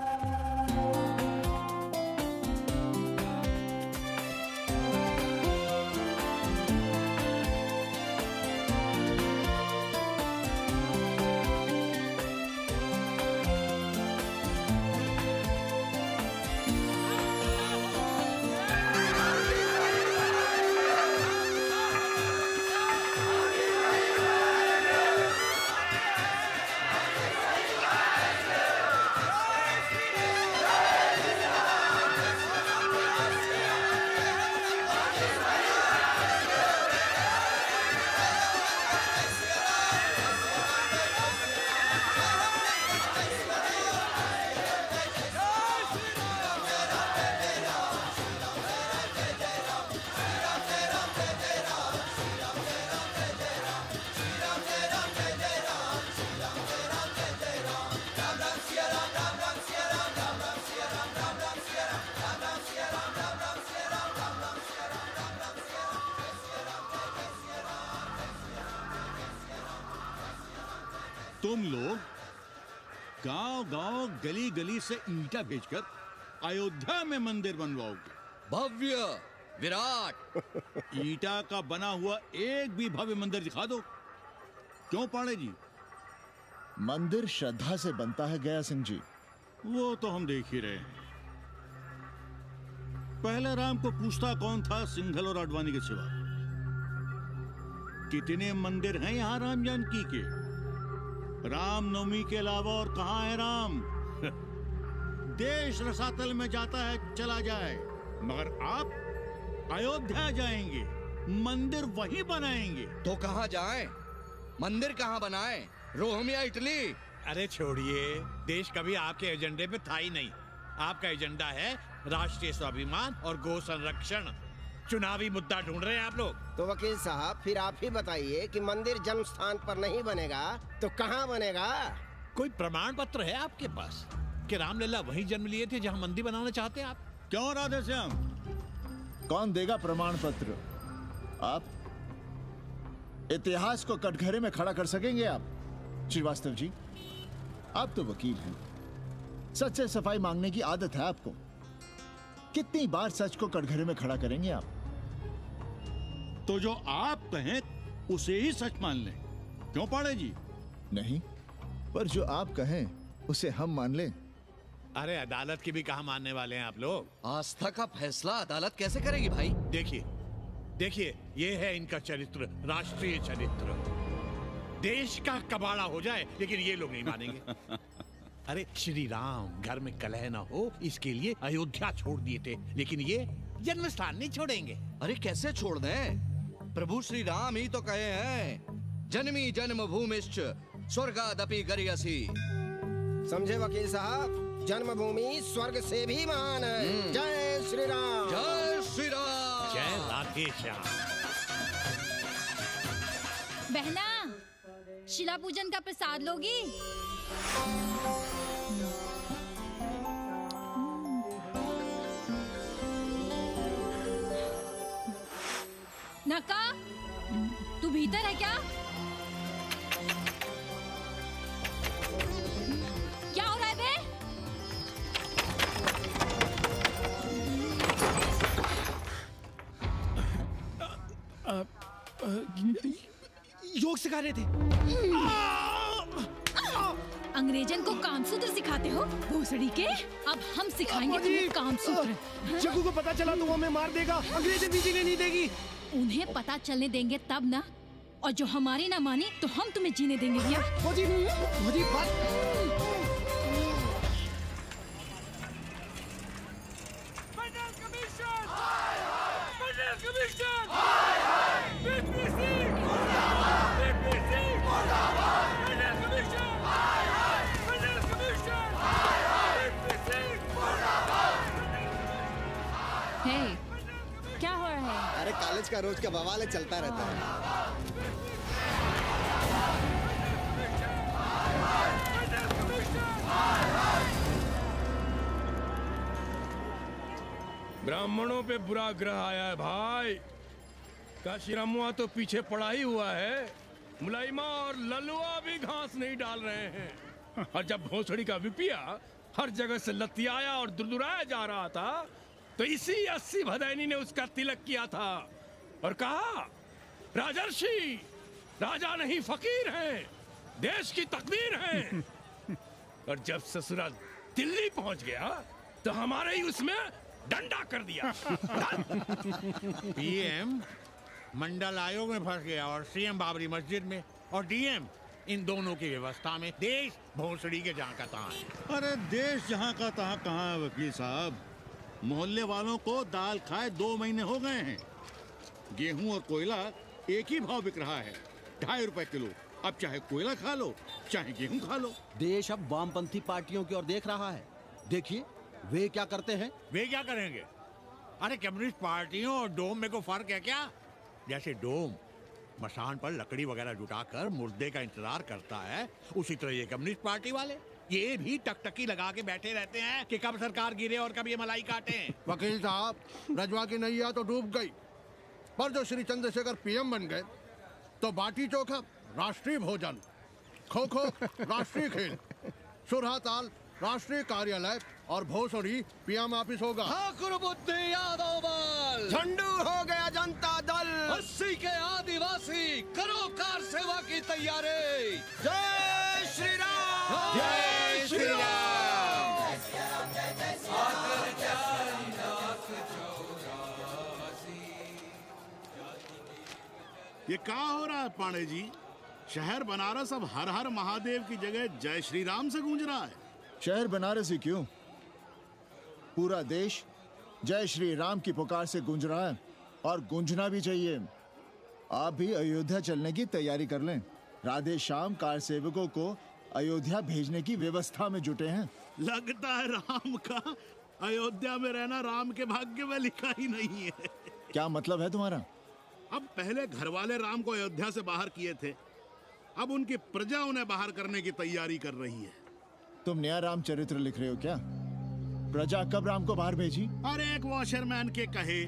गली गली से ईंटा भेजकर अयोध्या में मंदिर बनवाओगे? भव्य, विराट। ईंटा का बना हुआ एक भी भव्य मंदिर दिखा दो। क्यों पाड़े जी? मंदिर श्रद्धा से बनता है गया सिंह जी। वो तो हम देख ही रहे हैं। पहले राम को पूछता कौन था सिंघल और आडवाणी के सिवा? कितने मंदिर हैं यहाँ राम जानकी के? रामनवमी के अलावा और कहाँ है राम? देश रसातल में जाता है चला जाए, मगर आप अयोध्या जाएंगे, मंदिर वहीं बनाएंगे। तो कहाँ जाएं? मंदिर कहाँ बनाएं? रोम या इटली? अरे छोड़िए, देश कभी आपके एजेंडे पे था ही नहीं। आपका एजेंडा है राष्ट्रीय स्वाभिमान और गौ संरक्षण। चुनावी मुद्दा ढूंढ रहे हैं आप लोग। तो वकील साहब फिर आप ही बताइए कि मंदिर जन्म स्थान पर नहीं बनेगा तो कहाँ बनेगा? कोई प्रमाण पत्र है आपके पास कि रामलला वहीं जन्म लिए थे जहाँ मंदिर बनाना चाहते हैं आप? क्यों राधे श्याम? कौन देगा प्रमाण पत्र? आप इतिहास को कटघरे में खड़ा कर सकेंगे आप? श्रीवास्तव जी, आप तो वकील हैं, सच से सफाई मांगने की आदत है आपको। कितनी बार सच को कटघरे में खड़ा करेंगे आप? तो जो आप कहें उसे ही सच मान लें। क्यों पाड़े जी? नहीं, पर जो आप कहें उसे हम मान लें। अरे अदालत की भी कहाँ मानने वाले हैं आप लोग? आस्था का फैसला अदालत कैसे करेगी भाई? देखिए, ये है इनका चरित्र, राष्ट्रीय चरित्र। देश का कबाड़ा हो जाए लेकिन ये लोग नहीं मानेंगे। अरे श्री राम घर में कलह ना हो इसके लिए अयोध्या छोड़ दिए थे, लेकिन ये जन्म स्थान नहीं छोड़ेंगे। अरे कैसे छोड़ दें? प्रभु श्री राम ही तो कहे हैं, जन्मी जन्म भूमिश्च स्वर्गादपि गरियसी। समझे वकील साहब, जन्मभूमि स्वर्ग से भी महान है। जय श्री राम। जय श्री राम। जय राधे श्याम। बहना, शिला पूजन का प्रसाद लोगी? नका, तू भीतर है क्या? क्या हो रहा है बे? योग सिखा रहे थे। अंग्रेजन को कामसूत्र सिखाते हो भोसड़ी के? अब हम सिखाएंगे तुम्हें कामसूत्र। जग्गू को पता चला तो वो हमें मार देगा, अंग्रेजन भी जीने नहीं देगी। उन्हें पता चलने देंगे तब ना, और जो हमारी ना मानी तो हम तुम्हें जीने देंगे भैया। क्या हो रहा है? अरे कॉलेज का रोज का बवाल चलता रहता है। ब्राह्मणों पे बुरा ग्रह आया है भाई। काशीरामुआ तो पीछे पड़ा ही हुआ है, मुलाइमा और ललुआ भी घास नहीं डाल रहे हैं। और जब भोसड़ी का विपिया हर जगह से लतियाया और दुरदुराया जा रहा था, तो इसी 80 भदैनी ने उसका तिलक किया था और कहा, राजर्षि राजा नहीं फकीर हैं, देश की तकदीर हैं। और जब ससुराल दिल्ली पहुंच गया तो हमारे ही उसमें डंडा कर दिया। पीएम मंडल आयोग में फंस गया और सीएम बाबरी मस्जिद में, और डीएम इन दोनों की व्यवस्था में। देश भोसड़ी के जहाँ का तहाँ है। अरे देश जहाँ का तहाँ कहाँ है वकील साहब? मोहल्ले वालों को दाल खाए 2 महीने हो गए हैं। गेहूं और कोयला एक ही भाव बिक रहा है, 2.5 रुपए किलो। अब चाहे कोयला खा लो चाहे गेहूं खा लो। देश अब वामपंथी पार्टियों की ओर देख रहा है। देखिए वे क्या करते हैं। वे क्या करेंगे? अरे कम्युनिस्ट पार्टियों और डोम में को फर्क है क्या? जैसे डोम मसान पर लकड़ी वगैरह जुटाकर मुर्दे का इंतजार करता है, उसी तरह ये कम्युनिस्ट पार्टी वाले ये भी टकटकी लगा के बैठे रहते हैं कि कब सरकार गिरे और कब ये मलाई काटे। वकील साहब, रजवा की नैया तो डूब गई, पर जो श्री चंद्रशेखर पीएम बन गए तो बाटी चोखा राष्ट्रीय भोजन, खो खो राष्ट्रीय खेल, सुरहा ताल राष्ट्रीय कार्यालय और भोसड़ी पीएम ऑफिस होगा। ठाकुर बुद्धि यादव बल, झंडू हो गया जनता दल, 80 के आदिवासी करो कार सेवा की तैयारी। जय श्री राम, जय श्री राम। ये क्या हो रहा है पांडे जी? शहर बनारस अब हर हर महादेव की जगह जय श्री राम से गूंज रहा है। शहर बनारस ही क्यों, पूरा देश जय श्री राम की पुकार से गूंज रहा है और गूंजना भी चाहिए। आप भी अयोध्या चलने की तैयारी कर लें। राधे श्याम कार सेवकों को अयोध्या भेजने की व्यवस्था में जुटे हैं। लगता है राम का अयोध्या में रहना राम के भाग्य में लिखा ही नहीं है। क्या मतलब है तुम्हारा? अब पहले घर वाले राम को अयोध्या से बाहर किए थे, अब उनकी प्रजा उन्हें बाहर करने की तैयारी कर रही है। तुम नया राम चरित्र लिख रहे हो क्या? प्रजा कब राम को बाहर भेजी? अरे एक वॉशरमैन के कहे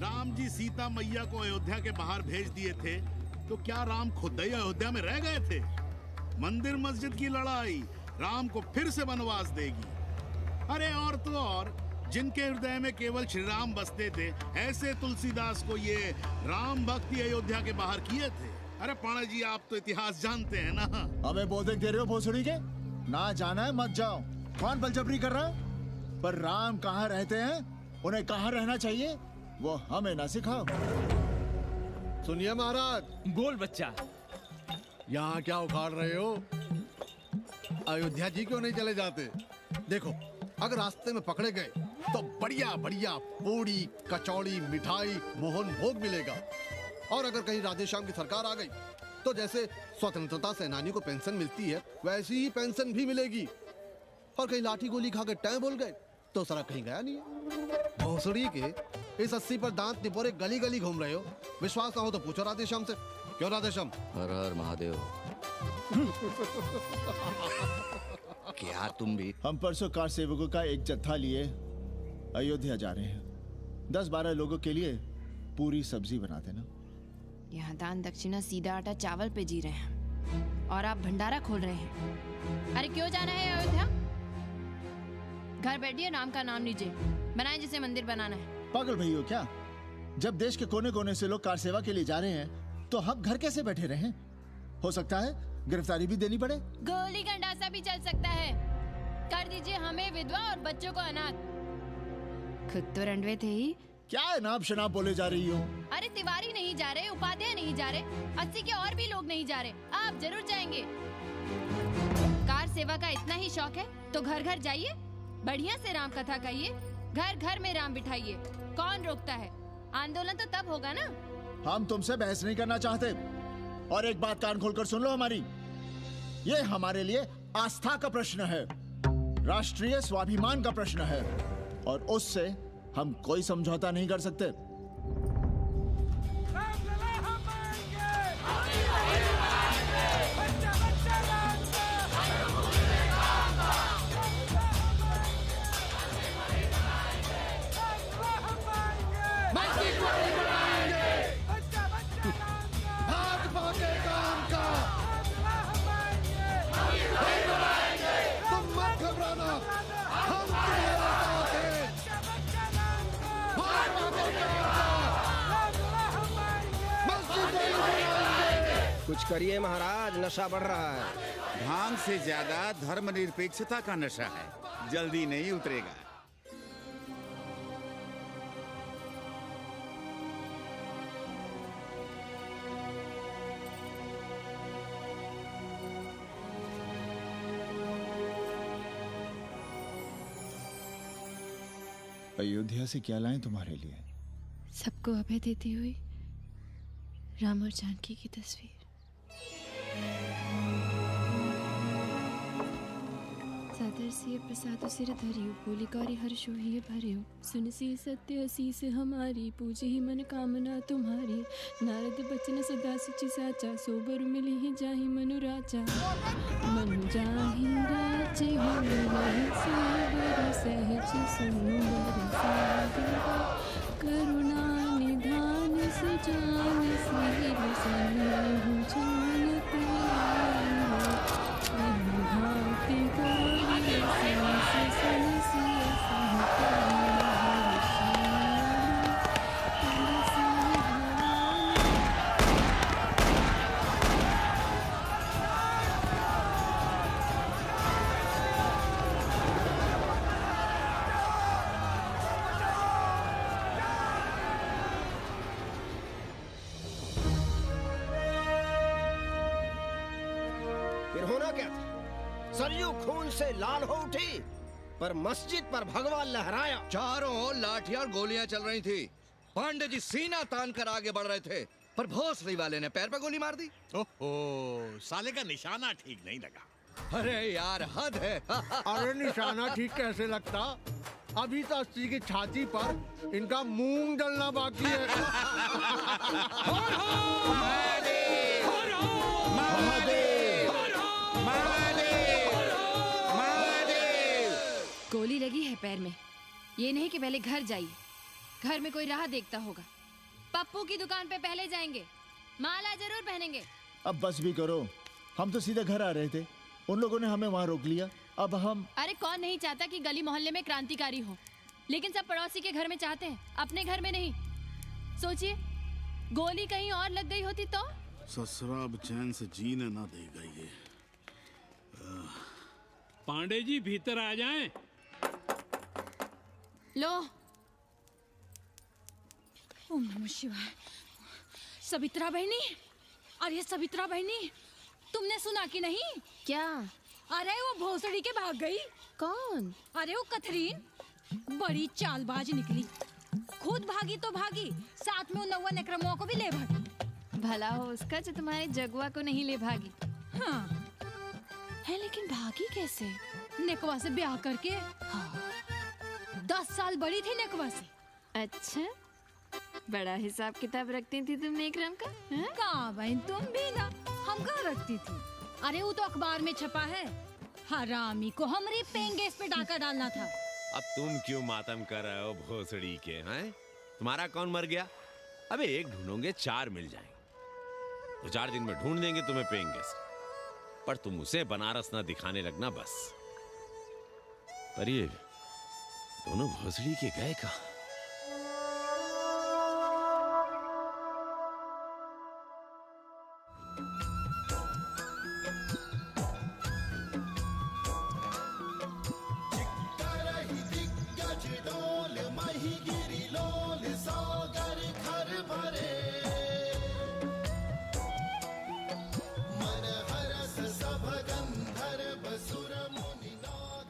राम जी सीता मैया को अयोध्या के बाहर भेज दिए थे, तो क्या राम खुद ही अयोध्या में रह गए थे? मंदिर मस्जिद की लड़ाई राम को फिर से वनवास देगी। अरे और तो और, जिनके हृदय में केवल श्री राम बसते थे, ऐसे तुलसीदास को ये राम भक्ति अयोध्या के बाहर किए थे। अरे पांडे जी, आप तो इतिहास जानते हैं ना। हमें बोधक दे रहे हो भोसड़ी के? ना जाना है मत जाओ। कौन बलजबरी कर रहा है? पर राम कहाँ रहते हैं, उन्हें कहाँ रहना चाहिए, वो हमें ना सिखाओ। सुनिए महाराज। बोल बच्चा। यहाँ क्या उखाड़ रहे हो? अयोध्या जी क्यों नहीं चले जाते? देखो, अगर रास्ते में पकड़े गए तो बढ़िया बढ़िया पूड़ी कचौड़ी मिठाई मोहन भोग मिलेगा। और अगर कहीं राधे श्याम की सरकार आ गई तो जैसे स्वतंत्रता सेनानियों को पेंशन मिलती है, वैसी ही पेंशन भी मिलेगी। और कहीं लाठी गोली खा के टैं बोल गए तो सारा कहीं गया नहीं है। भोसड़ी के इस 80 पर दांत निपोरे गली गली घूम रहे हो। विश्वास ना हो तो पूछो राधे श्याम से। क्यों राधे श्याम? हर हर महादेव। क्या तुम भी? हम परसों कार सेवकों का एक जत्था लिए अयोध्या जा रहे हैं। 10-12 लोगों के लिए पूरी सब्जी बना देना। यहाँ दान दक्षिणा सीधा आटा चावल पे जी रहे हैं और आप भंडारा खोल रहे हैं। अरे क्यों जाना है अयोध्या? घर बैठिए, राम का नाम लीजिए, बनाए जिसे मंदिर बनाना है। पागल भई हो क्या? जब देश के कोने कोने से लोग कार सेवा के लिए जा रहे हैं तो हम घर कैसे बैठे रहें? हो सकता है गिरफ्तारी भी देनी पड़े। गोली गंडासा भी चल सकता है। कर दीजिए हमें विधवा और बच्चों को अनाथ। खुद तो रंडवे थे ही। क्या नाम शनाब बोले जा रही हो? अरे तिवारी नहीं जा रहे, उपाध्याय नहीं जा रहे, 80 के और भी लोग नहीं जा रहे। आप जरूर जाएंगे। कार सेवा का इतना ही शौक है तो घर घर जाइए, बढ़िया से राम कथा कहिए, घर घर में राम बिठाइए। कौन रोकता है? आंदोलन तो तब होगा ना। हम तुमसे बहस नहीं करना चाहते। और एक बात कान खोलकर सुन लो हमारी, ये हमारे लिए आस्था का प्रश्न है, राष्ट्रीय स्वाभिमान का प्रश्न है, और उससे हम कोई समझौता नहीं कर सकते। कुछ करिए महाराज, नशा बढ़ रहा है। भांग से ज्यादा धर्मनिरपेक्षता का नशा है, जल्दी नहीं उतरेगा। अयोध्या से क्या लाएं तुम्हारे लिए? सबको अभय देती हुई राम और जानकी की तस्वीर। सादर से प्रसाद सिर धरियो, बोली गौरी हर्षो ही भरियो, सुन सी सत्य असीस हमारी, पूजे ही मन कामना तुम्हारी। नारद बचन सदा सुचि साचा, सोबर मिली ही जाहि मनु राजा। मनु जाहि राजे हो मिलहि सोबर, सहज सुंदर सागर, करुणा निधान सुजान सिर सन्निहु जान तेरा, भांति गौरी होना क्या था? सरयू खून से लाल हो उठी, पर मस्जिद पर भगवा लहराया। चारों ओर लाठियां और गोलियां चल रही थी। पांडे जी सीना तान कर आगे बढ़ रहे थे, पर भोसड़ी वाले ने पैर पर गोली मार दी। ओहो, साले का निशाना ठीक नहीं लगा। अरे यार, हद है। अरे निशाना ठीक कैसे लगता? अभी तो अस्सी की छाती पर इनका मूंग डलना बाकी है। गोली लगी है पैर में। ये नहीं कि पहले घर जाइए, घर में कोई राह देखता होगा। पप्पू की दुकान पे पहले जाएंगे, माला जरूर पहनेंगे। अब बस भी करो, हम तो सीधे घर आ रहे थे, उन लोगों ने हमें वहाँ रोक लिया। अब हम अरे कौन नहीं चाहता कि गली मोहल्ले में क्रांतिकारी हो, लेकिन सब पड़ोसी के घर में चाहते हैं, अपने घर में नहीं। सोचिए, गोली कहीं और लग गई होती तो? ससुरा अब चैन से जीने ना देगा ये। पांडे जी भीतर आ जाएं। लो। ओम नमः शिवाय। सवित्रा बहनी, अरे सवित्रा बहनी, तुमने सुना कि नहीं? क्या? अरे वो भोसड़ी के भाग गई। कौन? अरे वो कथरीन, बड़ी चालबाज निकली। खुद भागी तो भागी, साथ में उन नौवा नेक्रमुआ को भी ले भागी। भला हो उसका जो तुम्हारे जगुआ को नहीं ले भागी। हाँ है, लेकिन भागी कैसे? नेकवा से ब्याह करके। हाँ। 10 साल बड़ी थी नेकवा से। अच्छा, बड़ा हिसाब किताब रखती थी तुम नेकरम का? कहाँ बहन, तुम भी ना, हम कहाँ रखती थी। अरे वो तो अखबार में छपा है, हरामी को हमरी पेंगेस पे डाका डालना था। अब तुम क्यों मातम कर रहे हो भोसड़ी के? हैं? तुम्हारा कौन मर गया? अबे एक ढूंढोगे 4 मिल जाएंगे। तो 4 दिन में ढूंढ देंगे तुम्हें पेंगे, पर तुम उसे बनारस ना दिखाने लगना बस। पर ये दोनों भोसड़ी के गए कहाँ?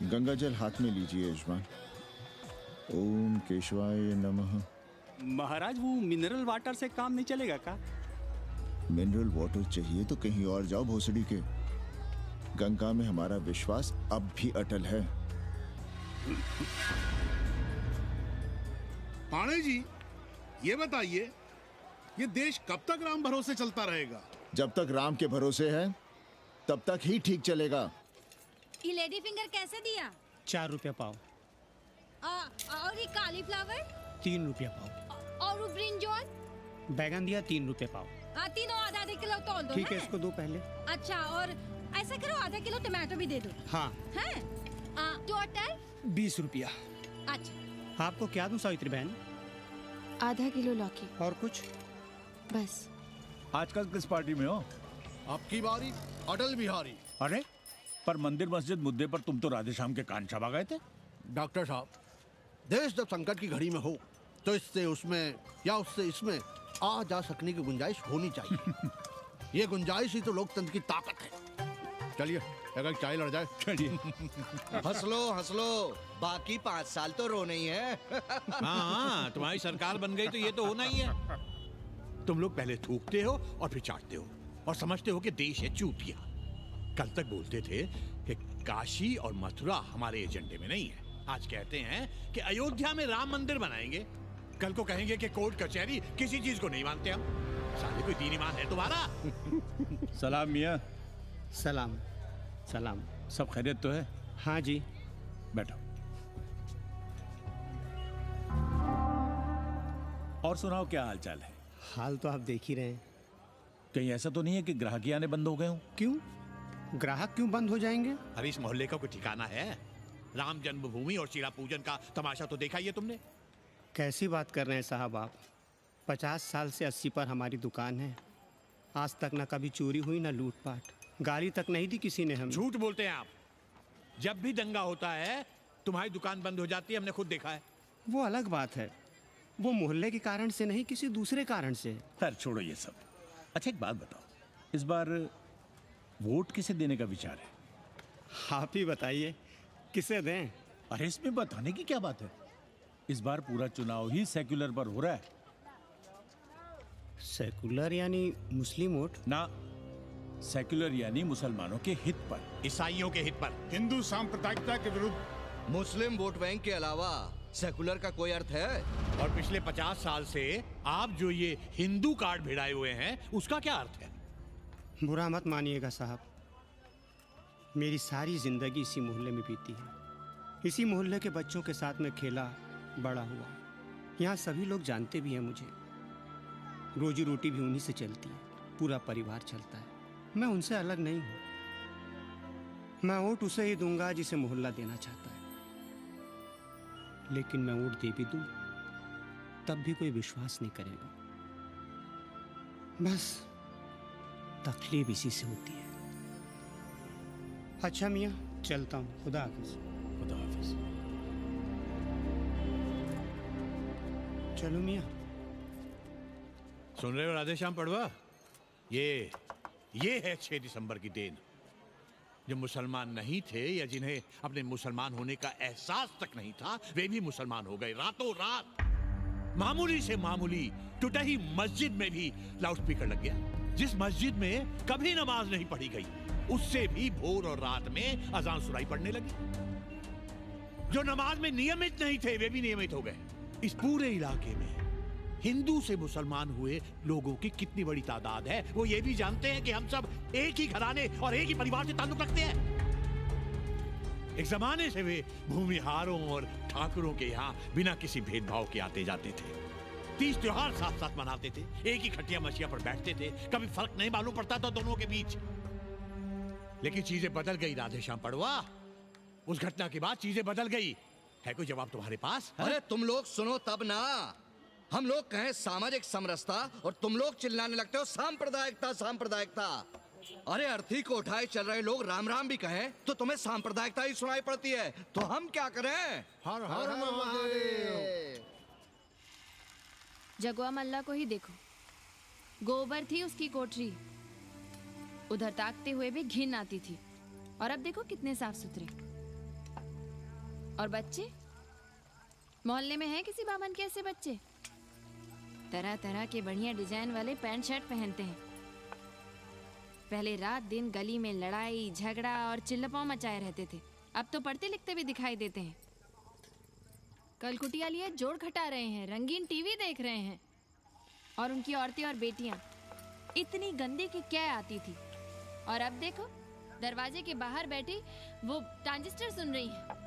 गंगा जल हाथ में लीजिए यजमान। ओम केशवाय नमः। महाराज, वो मिनरल वाटर से काम नहीं चलेगा का? मिनरल वाटर चाहिए तो कहीं और जाओ भोसड़ी के। गंगा में हमारा विश्वास अब भी अटल है। पाणे जी, ये बताइए, ये देश कब तक राम भरोसे चलता रहेगा? जब तक राम के भरोसे है तब तक ही ठीक चलेगा। ये लेडी फिंगर कैसे दिया? 4 रुपया पाव। और ये कालीफ्लावर? 3 रुपया पाव। और वो ब्रिंजॉल? बैगन दिया 3 रुपये पाव। तीनों आधा किलो तोल दो। ठीक है, इसको दो पहले। अच्छा, और ऐसा करो आधा किलो टमाटो भी दे दो। हाँ। हैं? टोटल 20 रुपया। अच्छा। आपको क्या दूं सावित्री बहन? आधा किलो लौकी। और कुछ? बस। आजकल किस पार्टी में हो? आपकी बारी, अटल बिहारी। अरे, पर मंदिर मस्जिद मुद्दे पर तुम तो राधेश्याम के कान चबा गए थे। डॉक्टर साहब, देश जब संकट की घड़ी में हो तो इससे उसमें या उससे इसमें आ जा सकने की गुंजाइश होनी चाहिए। ये गुंजाइश ही तो लोकतंत्र की ताकत है। चलिए, अगर चाय लड़ जाए। चलिए। हंस लो, बाकी 5 साल तो रोना ही है। हाँ, तुम्हारी सरकार बन गई तो ये तो होना ही है। तुम लोग पहले थूकते हो और फिर चाटते हो और समझते हो कि देश है चूतिया। कल तक बोलते थे कि काशी और मथुरा हमारे एजेंडे में नहीं है। आज कहते हैं कि अयोध्या में राम मंदिर बनाएंगे। कल को कहेंगे कि कोर्ट कचहरी किसी चीज को नहीं मानते हम। साले कोई दीन ईमान है तुम्हारा? सलाम मियाँ। सलाम। सलाम। सब खैरियत तो है? हाँ जी। बैठो। और सुनाओ, क्या हाल चाल है? हाल तो आप देख ही रहे हैं। कहीं ऐसा तो नहीं है कि ग्राहक आने बंद हो गए हो? क्यों? ग्राहक क्यों बंद हो जाएंगे? अरे इस मोहल्ले का कोई ठिकाना है? राम जन्मभूमि और शिला पूजन का तमाशा तो देखा ही है तुमने। कैसी बात कर रहे हैं साहब आप? 50 साल से 80 पर हमारी दुकान है। आज तक ना कभी चोरी हुई ना लूटपाट, गाली तक नहीं दी किसी ने हमें। झूठ बोलते हैं आप। जब भी दंगा होता है तुम्हारी दुकान बंद हो जाती है, हमने खुद देखा है। वो अलग बात है, वो मोहल्ले के कारण से नहीं, किसी दूसरे कारण से। खैर छोड़ो ये सब। अच्छा एक बात बताओ, इस बार वोट किसे देने का विचार है? आप ही बताइए, किसे दें? अरे इसमें बताने की क्या बात है? इस बार पूरा चुनाव ही सेक्युलर पर हो रहा है। सेकुलर यानी मुस्लिम वोट? ना, सेक्युलर यानी मुसलमानों के हित पर, ईसाइयों के हित पर, हिंदू सांप्रदायिकता के विरुद्ध। मुस्लिम वोट बैंक के अलावा सेकुलर का कोई अर्थ है? और पिछले 50 साल से आप जो ये हिंदू कार्ड भिड़ाए हुए हैं, उसका क्या अर्थ है? बुरा मत मानिएगा साहब, मेरी सारी जिंदगी इसी मोहल्ले में बीती है। इसी मोहल्ले के बच्चों के साथ में खेला, बड़ा हुआ। यहाँ सभी लोग जानते भी हैं मुझे। रोजी रोटी भी उन्हीं से चलती है, पूरा परिवार चलता है। मैं उनसे अलग नहीं हूँ। मैं वोट उसे ही दूंगा जिसे मोहल्ला देना चाहता है, लेकिन मैं वोट दे भी दूं तब भी कोई विश्वास नहीं करेगा। बस तकलीफ इसी से होती है। अच्छा मियाँ, चलता हूँ। खुदा हाफिज। खुदा हाफिज। चलो मियाँ। सुन रहे हो राधेश्याम पड़वा? ये है 6 दिसंबर की देन। जो मुसलमान नहीं थे या जिन्हें अपने मुसलमान होने का एहसास तक नहीं था, वे भी मुसलमान हो गए रातों रात। मामूली से मामूली टूटी मस्जिद में भी लाउडस्पीकर लग गया। जिस मस्जिद में कभी नमाज नहीं पढ़ी गई, उससे भी भोर और रात में अजान सुनाई पड़ने लगी। जो नमाज में नियमित नहीं थे, वे भी नियमित हो गए। इस पूरे इलाके में हिंदू से मुसलमान हुए लोगों की कितनी बड़ी तादाद है, वो ये भी जानते हैं कि हम सब एक ही घराने और एक ही परिवार से ताल्लुक रखते हैं। एक जमाने से वे भूमिहारों और ठाकुरों के यहाँ बिना किसी भेदभाव के आते जाते थे। 30 त्योहार साथ साथ मनाते थे, एक ही खटिया मछिया पर बैठते थे। कभी फर्क नहीं मालूम पड़ता था दोनों के बीच। लेकिन चीजें बदल गई राधेश्याम पड़वा। उस घटना के बाद चीजें बदल गई। है कोई जवाब तुम्हारे पास? अरे तुम लोग सुनो तब ना। हम लोग कहें सामाजिक समरसता और तुम लोग चिल्लाने लगते हो सांप्रदायिकता सांप्रदायिकता। अरे अर्थी को उठाए चल रहे लोग राम राम भी कहें तो तुम्हें सांप्रदायिकता ही सुनाई पड़ती है। तो हम क्या करें? हर हर महादेव। जगवा मल्ला को ही देखो, गोबर थी उसकी कोठरी, उधर ताकते हुए भी घिन आती थी। और अब देखो कितने साफ सुथरे। और बच्चे, मोहल्ले में हैं किसी बामन के ऐसे बच्चे? तरह तरह के बढ़िया डिजाइन वाले पैंट शर्ट पहनते हैं। पहले रात दिन गली में लड़ाई झगड़ा और चिल्लपाव मचाए रहते थे, अब तो पढ़ते लिखते भी दिखाई देते हैं। कल कुटिया लिए जोड़ घटा रहे हैं, रंगीन टीवी देख रहे हैं। और उनकी औरतें और बेटियां इतनी गंदी की क्या आती थी। और अब देखो दरवाजे के बाहर बैठी वो ट्रांजिस्टर सुन रही है।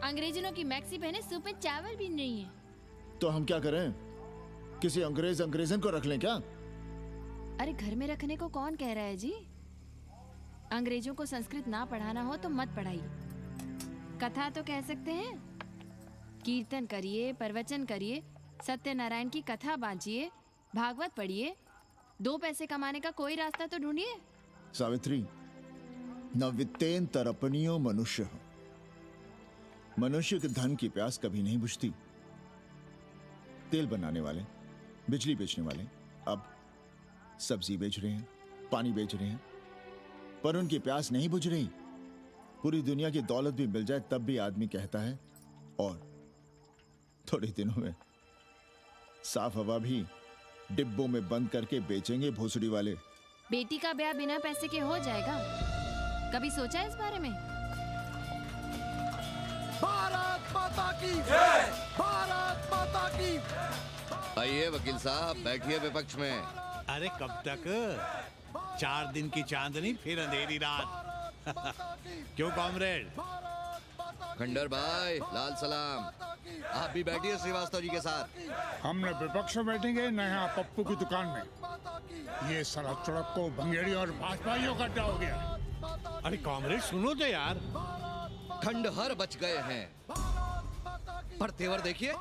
अंग्रेजनों की मैक्सी पहने सूप में चावल भी नहीं है। तो हम क्या करें? किसी अंग्रेजन को रख लें क्या? अरे घर में रखने को कौन कह रहा है जी? अंग्रेजों को संस्कृत ना पढ़ाना हो तो मत पढ़ाइए। कथा तो कह सकते हैं, कीर्तन करिए, प्रवचन करिए, सत्यनारायण की कथा बांचिए, भागवत पढ़िए। 2 पैसे कमाने का कोई रास्ता तो ढूंढिए। सावित्री, न वित्तेन तरपनियो मनुष्य। मनुष्य के धन की प्यास कभी नहीं बुझती। तेल बनाने वाले, बिजली बेचने वाले अब सब्जी बेच रहे हैं, पानी बेच रहे हैं, पर उनकी प्यास नहीं बुझ रही। पूरी दुनिया की दौलत भी मिल जाए तब भी आदमी कहता है और थोड़े दिनों में साफ हवा भी डिब्बों में बंद करके बेचेंगे भोसड़ी वाले। बेटी का ब्याह बिना पैसे के हो जाएगा? कभी सोचा है इस बारे में? भारत माता की जय! भारत माता की। आइए वकील साहब, बैठिए विपक्ष में। अरे कब तक? 4 दिन की चांदनी फिर अंधेरी रात। क्यों कॉमरेड? खंडर भाई, लाल सलाम। आप भी बैठिए श्रीवास्तव जी के साथ। हम न विपक्ष में बैठेंगे न यहाँ पप्पू की दुकान में। ये साला चुड़क को भंगेड़ी और भाजपाइयों का अड्डा हो गया। अरे कॉमरेड सुनो तो यार। खंडहर बच गए हैं, पर तेवर देखिए।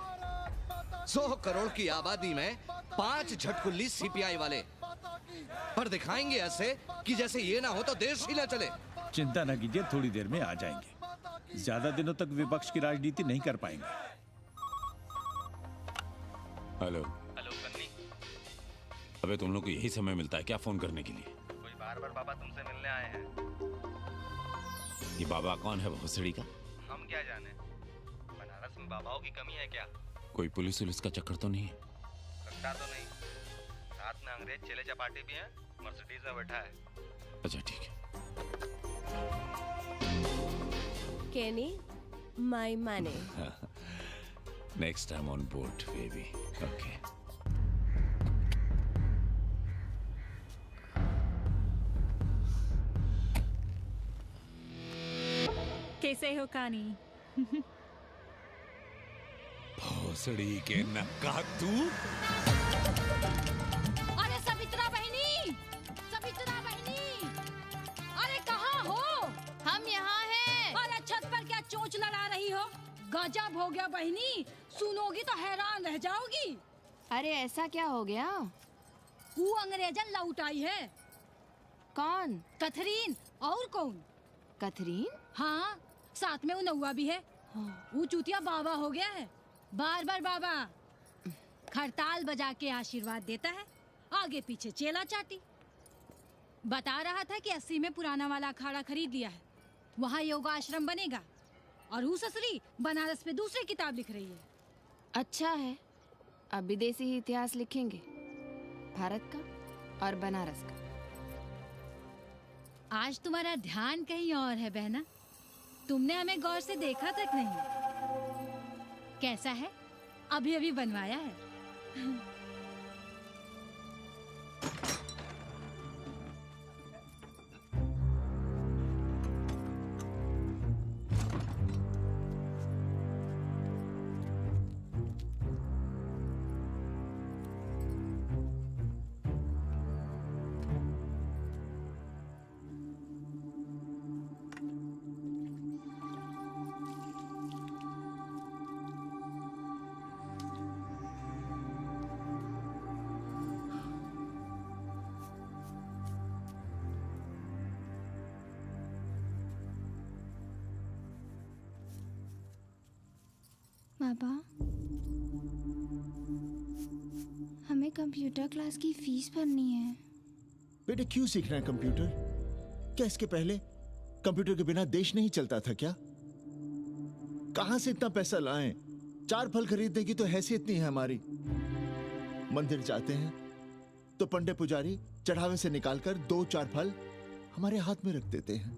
100 करोड़ की आबादी में 5 झटकुल्ली सीपीआई वाले, पर दिखाएंगे ऐसे कि जैसे ये ना हो तो देश ही ना चले। चिंता न कीजिए, थोड़ी देर में आ जाएंगे। ज्यादा दिनों तक विपक्ष की राजनीति नहीं कर पाएंगे। हेलो। हेलो बन्नी। अबे तुम लोग को यही समय मिलता है क्या फोन करने के लिए? कोई बात बार बार बाबा तुमसे मिलने आए हैं। ये बाबा कौन है भोसड़ी का? हम क्या जाने, बनारस में बाबाओं की कमी है क्या? कोई पुलिस उलिस का चक्कर तो नहीं है? लगता तो नहीं। साथ में अंग्रेज चेले चपाटी भी हैं, मर्सिडीज में बैठा है। अच्छा ठीक है। Kenny, my money. Next time on board, baby. Okay. कैसे हो कानी? भोसड़ी के नक्का तू? अरे सवित्रा बहनी, सवित्रा बहनी, अरे कहाँ हो? हम यहाँ हैं। अरे छत पर क्या चोंच लड़ा रही हो? गजब हो गया बहनी, सुनोगी तो हैरान रह जाओगी। अरे ऐसा क्या हो गया? वो अंग्रेजन लौट आई है। कौन? कथरीन। और कौन? कथरीन? हाँ, साथ में वो नौवा भी है। वो चूतिया बाबा हो गया है। बार बार बाबा खड़ताल बजा के आशीर्वाद देता है, आगे पीछे चेला चाटी। बता रहा था कि 80 में पुराना वाला अखाड़ा खरीद लिया है, वहाँ योगा आश्रम बनेगा। और वो ससुरी बनारस पे दूसरी किताब लिख रही है। अच्छा है, अब विदेशी ही इतिहास लिखेंगे, भारत का और बनारस का। आज तुम्हारा ध्यान कहीं और है बहना, तुमने हमें गौर से देखा तक नहीं। कैसा है? अभी अभी बनवाया है। बाबा, हमें कंप्यूटर क्लास की फीस भरनी है। बेटे क्यों सीखना है कंप्यूटर? क्या इसके पहले कंप्यूटर के बिना देश नहीं चलता था क्या? कहां से इतना पैसा लाएं? 4 फल खरीदने की तो हैसियत नहीं है हमारी। मंदिर जाते हैं तो पंडे पुजारी चढ़ावे से निकालकर 2-4 फल हमारे हाथ में रख देते हैं,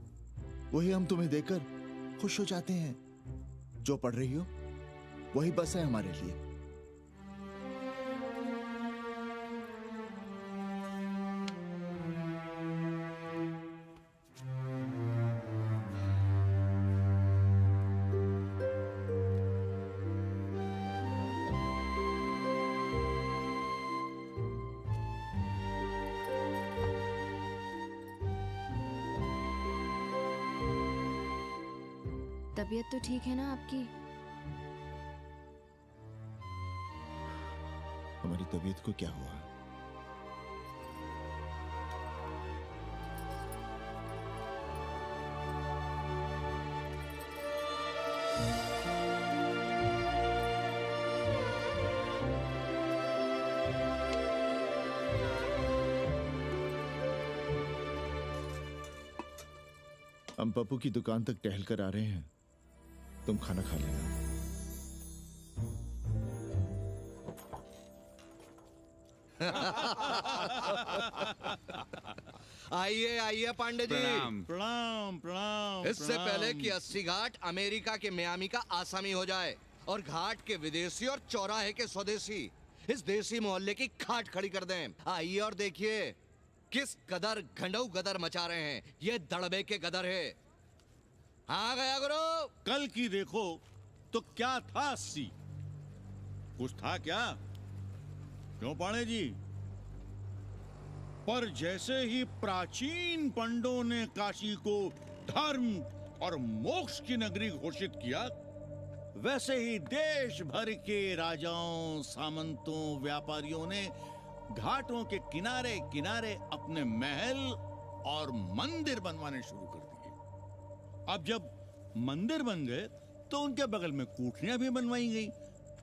वही हम तुम्हें देकर खुश हो जाते हैं। जो पढ़ रही हो वही बस है हमारे लिए। तबीयत तो ठीक है ना आपकी? हमारी तबीयत को क्या हुआ? हम पप्पू की दुकान तक टहल कर आ रहे हैं, तुम खाना खा लेना। आइए आइए पांडे जी। प्रणाम प्रणाम प्रणाम। इससे पहले कि 80 घाट अमेरिका के मियामी का आसामी हो जाए और घाट के विदेशी और चौराहे के स्वदेशी इस देसी मोहल्ले की खाट खड़ी कर दें, आइए और देखिए किस कदर घंडऊ गदर मचा रहे हैं ये दड़बे के गदर है। हाँ गया गुरु। कल की देखो तो क्या था 80? कुछ था क्या? क्यों पांडे जी? पर जैसे ही प्राचीन पंडों ने काशी को धर्म और मोक्ष की नगरी घोषित किया, वैसे ही देश भर के राजाओं, सामंतों, व्यापारियों ने घाटों के किनारे किनारे अपने महल और मंदिर बनवाने शुरू कर दिए। अब जब मंदिर बन गए तो उनके बगल में कोठरियां भी बनवाई गई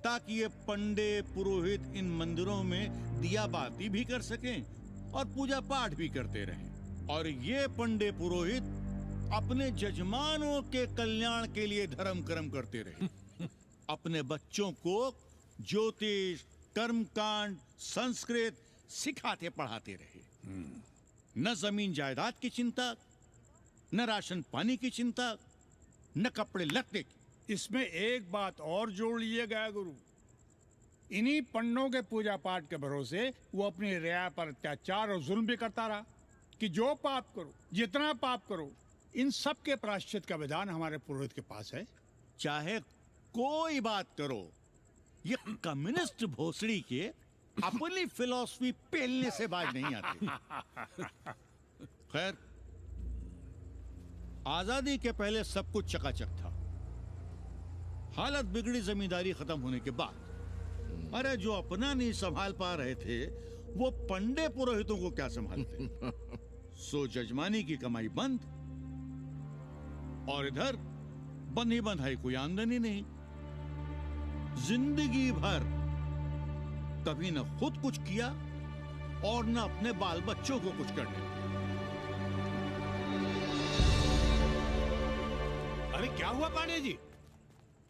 ताकि ये पंडे पुरोहित इन मंदिरों में दिया बाती भी कर सकें और पूजा पाठ भी करते रहें। और ये पंडे पुरोहित अपने जजमानों के कल्याण के लिए धर्म कर्म करते रहे। अपने बच्चों को ज्योतिष, कर्मकांड, संस्कृत सिखाते पढ़ाते रहे। न जमीन जायदाद की चिंता, न राशन पानी की चिंता, न कपड़े लत्ते की। इसमें एक बात और जोड़ लीजिएगा गुरु, इन्हीं पंडों के पूजा पाठ के भरोसे वो अपनी रिया पर अत्याचार और जुल्म भी करता रहा कि जो पाप करो, जितना पाप करो, इन सब के प्रायश्चित का विधान हमारे पुरोहित के पास है। चाहे कोई बात करो, ये कम्युनिस्ट भोसड़ी के अपनी फिलॉसफी पेलने से बाज नहीं आती। खैर, आजादी के पहले सब कुछ चकाचक था। हालत बिगड़ी जमींदारी खत्म होने के बाद। अरे जो अपना नहीं संभाल पा रहे थे वो पंडे पुरोहितों को क्या संभालते। सो जजमानी की कमाई बंद, और इधर बंधी बंधाई कोई आमदनी नहीं। जिंदगी भर कभी न खुद कुछ किया और न अपने बाल बच्चों को कुछ करने। अरे क्या हुआ पांडे जी?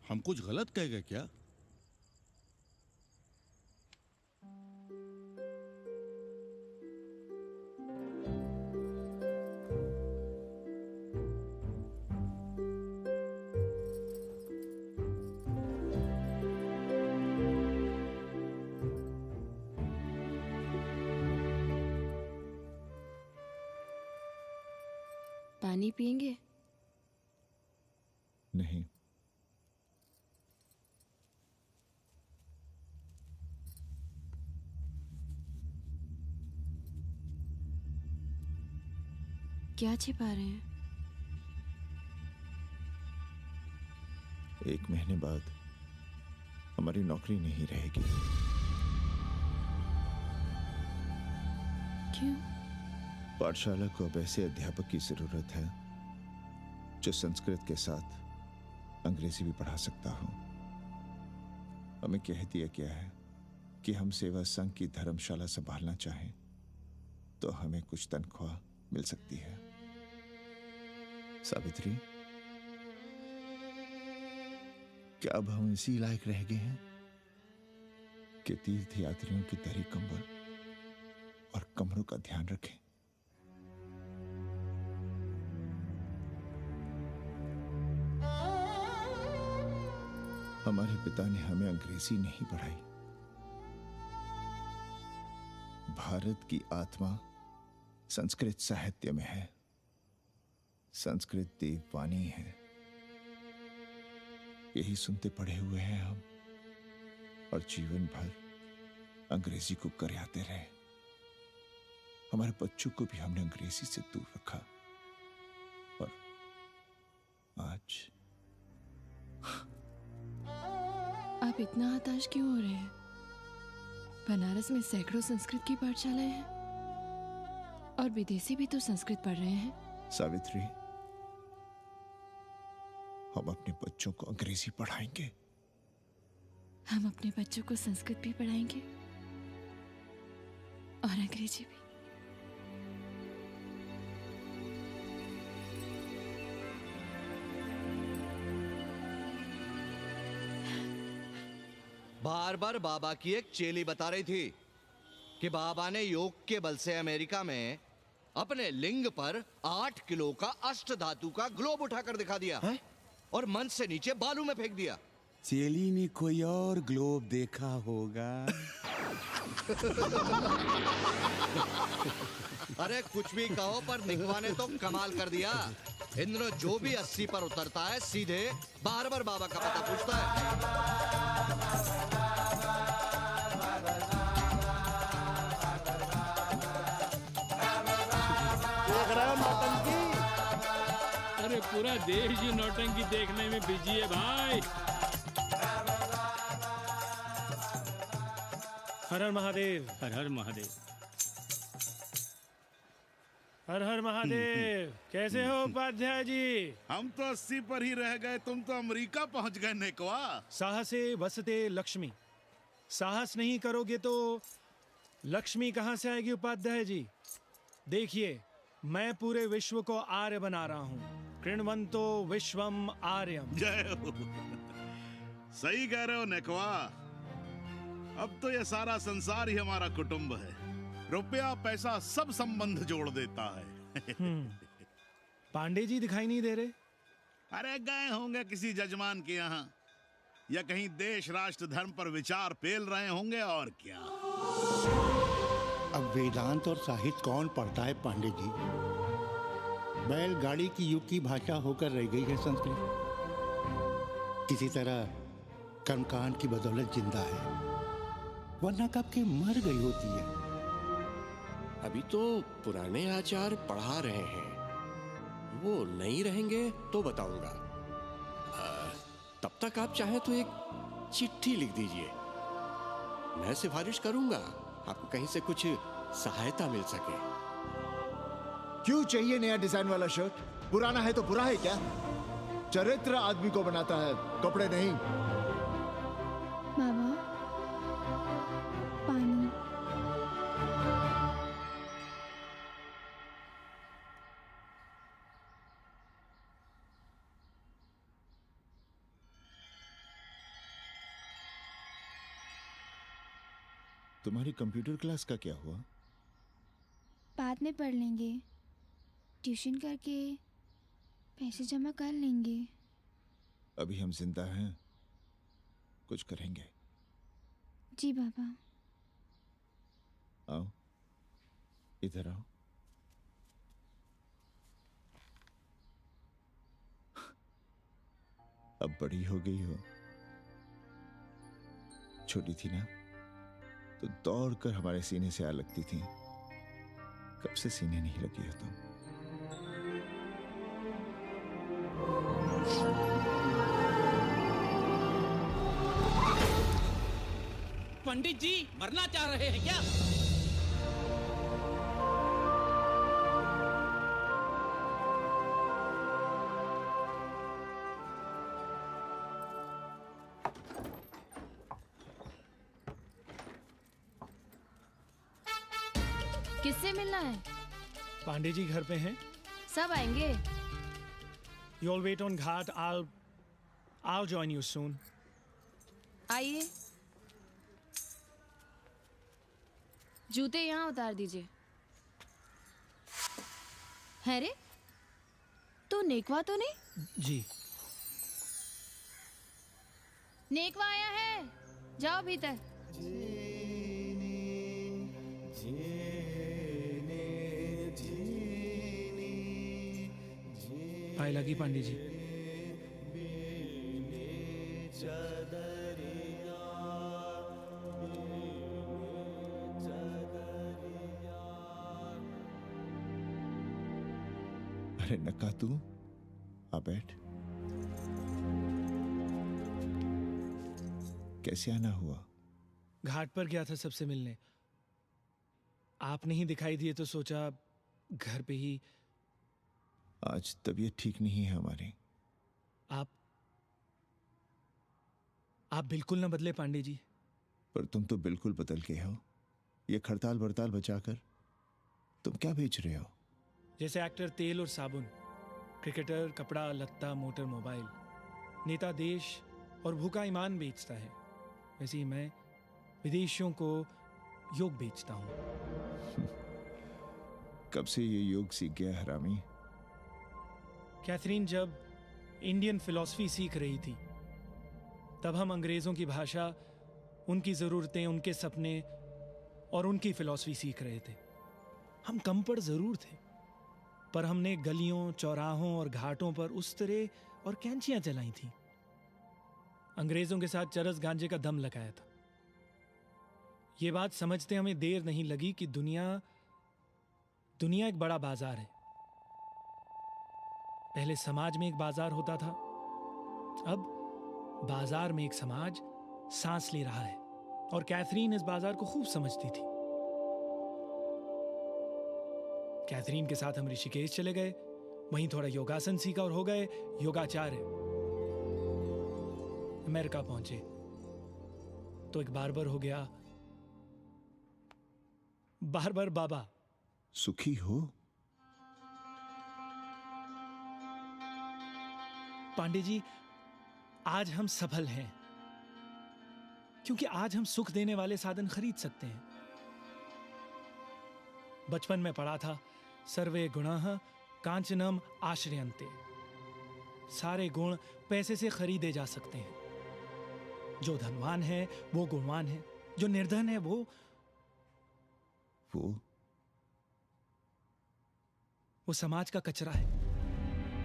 हम कुछ गलत कह गए क्या? पानी पिएंगे? नहीं। क्या छिपा रहे हैं? 1 महीने बाद हमारी नौकरी नहीं रहेगी। क्यों? पाठशाला को अब ऐसे अध्यापक की जरूरत है जो संस्कृत के साथ अंग्रेजी भी पढ़ा सकता हो। हमें कह दिया गया है कि हम सेवा संघ की धर्मशाला संभालना चाहें तो हमें कुछ तनख्वाह मिल सकती है। सावित्री, क्या अब हम इसी लायक रह गए हैं कि तीर्थ यात्रियों की दरी कंबल और कमरों का ध्यान रखें? हमारे पिता ने हमें अंग्रेजी नहीं पढ़ाई। भारत की आत्मा संस्कृत साहित्य में है। संस्कृत देववाणी है। यही सुनते पढ़े हुए हैं हम, और जीवन भर अंग्रेजी को करियाते रहे। हमारे बच्चों को भी हमने अंग्रेजी से दूर रखा, और आज आप इतना हताश क्यों हो रहे हैं? बनारस में सैकड़ों संस्कृत की पाठशालाएं हैं और विदेशी भी तो संस्कृत पढ़ रहे हैं। सावित्री, हम अपने बच्चों को अंग्रेजी पढ़ाएंगे। हम अपने बच्चों को संस्कृत भी पढ़ाएंगे और अंग्रेजी भी। बार बार बाबा की एक चेली बता रही थी कि बाबा ने योग के बल से अमेरिका में अपने लिंग पर 8 किलो का अष्ट धातु का ग्लोब उठाकर दिखा दिया है? और मंच से नीचे बालू में फेंक दिया। चेली ने कोई और ग्लोब देखा होगा। अरे कुछ भी कहो, पर निकवा ने तो कमाल कर दिया। इंद्र जो भी 80 पर उतरता है सीधे बार बार बाबा का पता पूछता है। अरे पूरा देश ही नौटंकी देखने में बिजी है भाई। हर हर महादेव। हर हर महादेव। हर हर महादेव। कैसे हो उपाध्याय जी? हम तो 80 पर ही रह गए, तुम तो अमेरिका पहुंच गए नेकवा। साहसे वसते लक्ष्मी। साहस नहीं करोगे तो लक्ष्मी कहाँ से आएगी उपाध्याय जी? देखिए, मैं पूरे विश्व को आर्य बना रहा हूँ। कृण्वन्तो विश्वम आर्यम। जय हो। सही कह रहे हो नेकवा। अब तो ये सारा संसार ही हमारा कुटुंब है। रुपया पैसा सब संबंध जोड़ देता है। पांडे जी दिखाई नहीं दे रहे? अरे गए होंगे किसी जजमान के यहाँ, या कहीं देश राष्ट्र धर्म पर विचार पेल रहे होंगे, और क्या। अब वेदांत और साहित्य कौन पढ़ता है पांडे जी? बैलगाड़ी की युग की भाषा होकर रह गई है संस्कृत। किसी तरह कर्मकांड की बदौलत जिंदा है, वरना कब के मर गई होती है। अभी तो पुराने आचार पढ़ा रहे हैं, वो नहीं रहेंगे तो बताऊंगा। तब तक आप चाहे तो एक चिट्ठी लिख दीजिए, मैं सिफारिश करूंगा, आपको कहीं से कुछ सहायता मिल सके। क्यों चाहिए नया डिजाइन वाला शर्ट? पुराना है तो बुरा है क्या? चरित्र आदमी को बनाता है, कपड़े नहीं। बाबा, पानी। तुम्हारी कंप्यूटर क्लास का क्या हुआ? बाद में पढ़ लेंगे, ट्यूशन करके पैसे जमा कर लेंगे। अभी हम जिंदा हैं, कुछ करेंगे। जी बाबा। आओ, इधर आओ। अब बड़ी हो गई हो। छोटी थी ना तो दौड़ कर हमारे सीने से आ लगती थी। कब से सीने नहीं लगी हो तुम? पंडित जी मरना चाह रहे हैं क्या? किससे मिलना है? पांडे जी घर पे हैं। सब आएंगे। You all wait on Ghat. I'll join you soon. आइए। जूते यहाँ उतार दीजिए। है रे, तू नेकवा तो नहीं? जी। नेकवा आया है, जाओ भीतर। पाए लगी पांडे जी। अरे नका तू आ बैठ। कैसे आना हुआ? घाट पर गया था सबसे मिलने। आप नहीं दिखाई दिए तो सोचा घर पे ही। आज तबीयत ठीक नहीं है हमारी। आप बिल्कुल ना बदले पांडे जी। पर तुम तो बिल्कुल बदल गए हो। ये खड़ताल बड़ताल बचाकर तुम क्या बेच रहे हो? जैसे एक्टर तेल और साबुन, क्रिकेटर कपड़ा लत्ता मोटर मोबाइल, नेता देश और भूखा ईमान बेचता है, वैसे ही मैं विदेशियों को योग बेचता हूं। कब से ये योग सीख गया हरामी? कैथरीन जब इंडियन फिलॉसफी सीख रही थी तब हम अंग्रेजों की भाषा, उनकी जरूरतें, उनके सपने और उनकी फिलॉसफी सीख रहे थे। हम कम पढ़ जरूर थे, पर हमने गलियों चौराहों और घाटों पर उस्तरे और कैंचियां चलाई थी। अंग्रेजों के साथ चरस गांजे का दम लगाया था। ये बात समझते हमें देर नहीं लगी कि दुनिया एक बड़ा बाजार है। पहले समाज में एक बाजार होता था, अब बाजार में एक समाज सांस ले रहा है, और कैथरीन इस बाजार को खूब समझती थी। कैथरीन के साथ हम ऋषिकेश चले गए, वहीं थोड़ा योगासन सीखा और हो गए योगाचार्य। अमेरिका पहुंचे तो एक बार्बर हो गया। बार्बर बाबा। सुखी हो? पांडे जी, आज हम सफल हैं क्योंकि आज हम सुख देने वाले साधन खरीद सकते हैं। बचपन में पढ़ा था, सर्वे गुणाः कांचनम आश्रयन्ते। सारे गुण पैसे से खरीदे जा सकते हैं। जो धनवान है वो गुणवान है, जो निर्धन है वो समाज का कचरा है।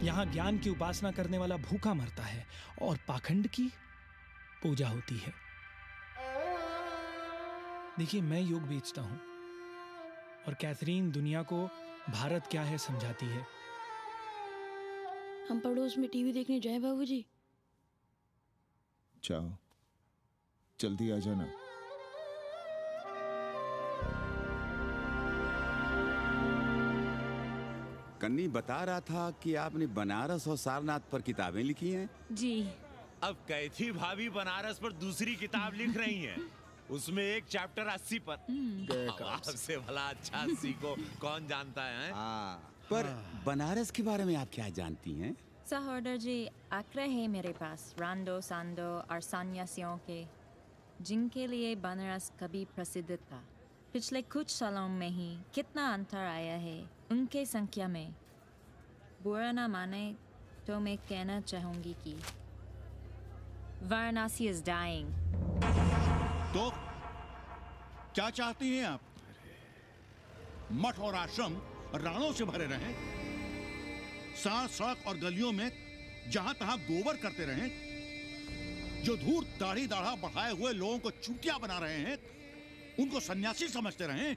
यहां ज्ञान की उपासना करने वाला भूखा मरता है और पाखंड की पूजा होती है। देखिए, मैं योग बेचता हूं और कैथरीन दुनिया को भारत क्या है समझाती है। हम पड़ोस में टीवी देखने जाएं बाबूजी? जाओ, जल्दी आ जाना। कन्नी बता रहा था कि आपने बनारस और सारनाथ पर किताबें लिखी हैं। जी। अब कैथी भाभी बनारस पर दूसरी किताब लिख रही हैं। उसमें एक चैप्टर 80 पर। आपसे भला अच्छा 80 को कौन जानता है? पर बनारस के बारे में आप क्या जानती हैं? सहोदर जी, आंकड़े हैं मेरे पास रांडो सांडो और सन्यासियों के, जिनके लिए बनारस कभी प्रसिद्ध था। पिछले कुछ सालों में ही कितना अंतर आया है उनके संख्या में। बुरा ना माने तो मैं कहना चाहूंगी कि वाराणसी is dying। तो क्या चाहती हैं आप? मठ और आश्रम राणों से भरे रहें, सड़क सड़क और गलियों में जहां तहां गोबर करते रहें, जो धूर्त दाढ़ी दाढ़ा बढ़ाए हुए लोगों को चूतिया बना रहे हैं उनको सन्यासी समझते रहें।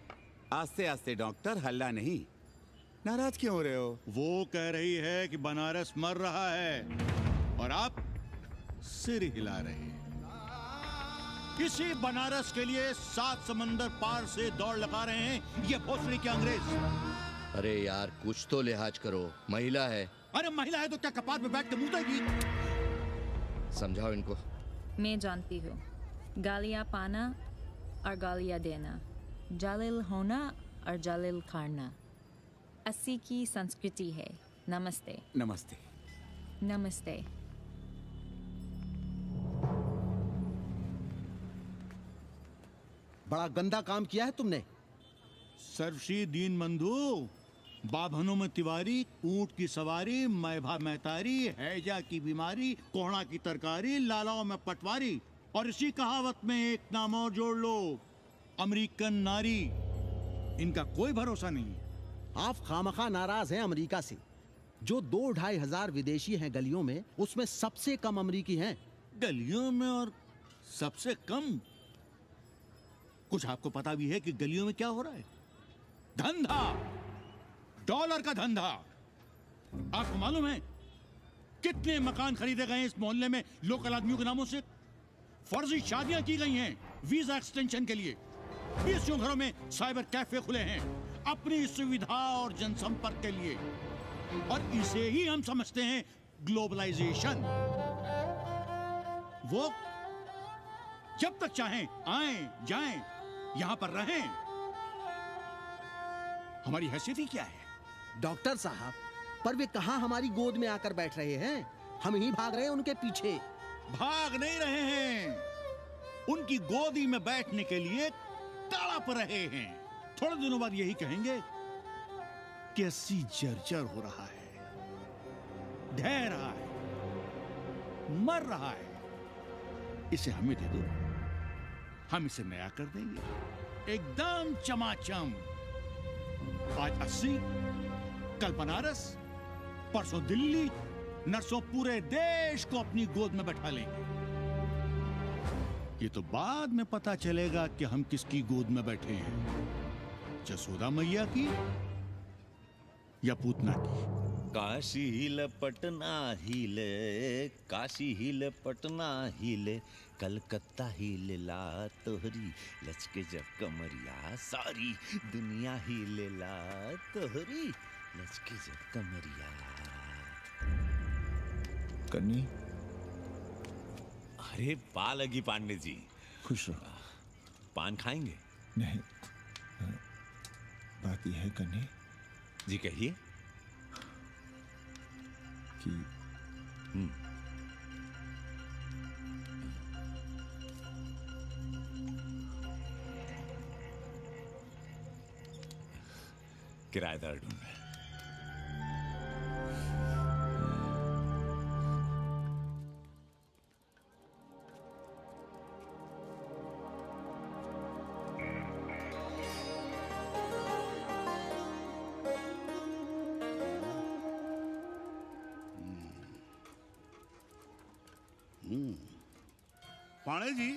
आस्ते आस्ते डॉक्टर, हल्ला नहीं। नाराज क्यों हो रहे हो? वो कह रही है कि बनारस मर रहा है और आप सिर हिला रहे हैं। इसी बनारस के लिए 7 समंदर पार से दौड़ लगा रहे हैं ये भोसड़ी के अंग्रेज। अरे यार, कुछ तो लिहाज करो, महिला है। अरे महिला है तो क्या कपार पे बैठ के मुंह देगी? समझाओ इनको। मैं जानती हूँ, गालियाँ पाना और गालियाँ देना, जालिल होना और जालिल खाना 80 की संस्कृति है। नमस्ते। नमस्ते। नमस्ते। बड़ा गंदा काम किया है तुमने। सर्वश्री दीन बंधु, बाभनों में तिवारी, ऊंट की सवारी, मैभा मैतारी, हैजा की बीमारी, कोहड़ा की तरकारी, लालाओं में पटवारी, और इसी कहावत में एक नाम और जोड़ लो, अमेरिकन नारी। इनका कोई भरोसा नहीं। आप खामखा नाराज हैं अमेरिका से। जो 2-2.5 हजार विदेशी हैं गलियों में, उसमें सबसे कम अमेरिकी हैं। गलियों में और सबसे कम? कुछ आपको पता भी है कि गलियों में क्या हो रहा है? धंधा, डॉलर का धंधा। आपको मालूम है कितने मकान खरीदे गए इस मोहल्ले में लोकल आदमियों के नामों से? फर्जी शादियां की गई हैं वीजा एक्सटेंशन के लिए। 20 घरों में साइबर कैफे खुले हैं अपनी सुविधा और जनसंपर्क के लिए, और इसे ही हम समझते हैं ग्लोबलाइजेशन। वो जब तक चाहें आएं जाएं, यहां पर रहें। हमारी हैसियत ही क्या है? डॉक्टर साहब, पर वे कहां हमारी गोद में आकर बैठ रहे हैं? हम ही भाग रहे हैं उनके पीछे। भाग नहीं रहे हैं, उनकी गोदी में बैठने के लिए तड़प रहे हैं। थोड़े दिनों बाद यही कहेंगे कि 80 जर्जर हो रहा है, ढह रहा है, मर रहा है, इसे हमें दे दो, हम इसे नया कर देंगे एकदम चमाचम। आज 80, कल बनारस, परसों दिल्ली, नरसों पूरे देश को अपनी गोद में बैठा लेंगे। ये तो बाद में पता चलेगा कि हम किसकी गोद में बैठे हैं, जसोदा मैया की या पूतना की। काशी हिले पटना हिले, काशी हिले पटना हिले, कलकत्ता हिले ला तोहरी लचके जब कमरिया, सारी दुनिया हिले ला तोहरी लचके जब कमरिया। कन्नी, अरे पा लगी पांडे जी। खुश रहो। पान खाएंगे? नहीं, बात यह है कन्नी जी, कहिए। कि किराएदार ढूंढ रहे हैं। पाणे जी,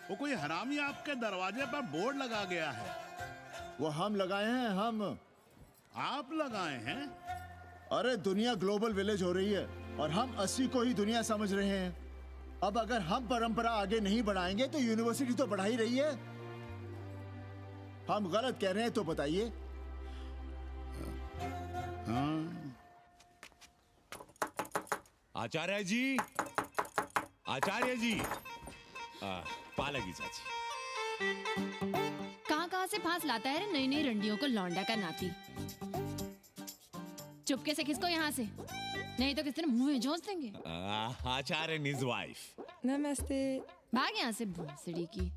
वो कोई हरामी आपके दरवाजे पर बोर्ड लगा गया है। वो हम लगाए हैं, हम। आप लगाए हैं? अरे दुनिया ग्लोबल विलेज हो रही है और हम 80 को ही दुनिया समझ रहे हैं। अब अगर हम परंपरा आगे नहीं बढ़ाएंगे तो यूनिवर्सिटी तो बढ़ा ही रही है। हम गलत कह रहे हैं तो बताइए। आचार्य जी, आचार्य जी, पालकी चाची। कहाँ से फांस लाता है रे नई नई रंडियों को लौंडा का नाती। चुपके से खिसको यहाँ से, नहीं तो किस दिन मुंह में जोश देंगे। आचार्य and his wife। नमस्ते। भाग यहाँ से भोसड़ी की।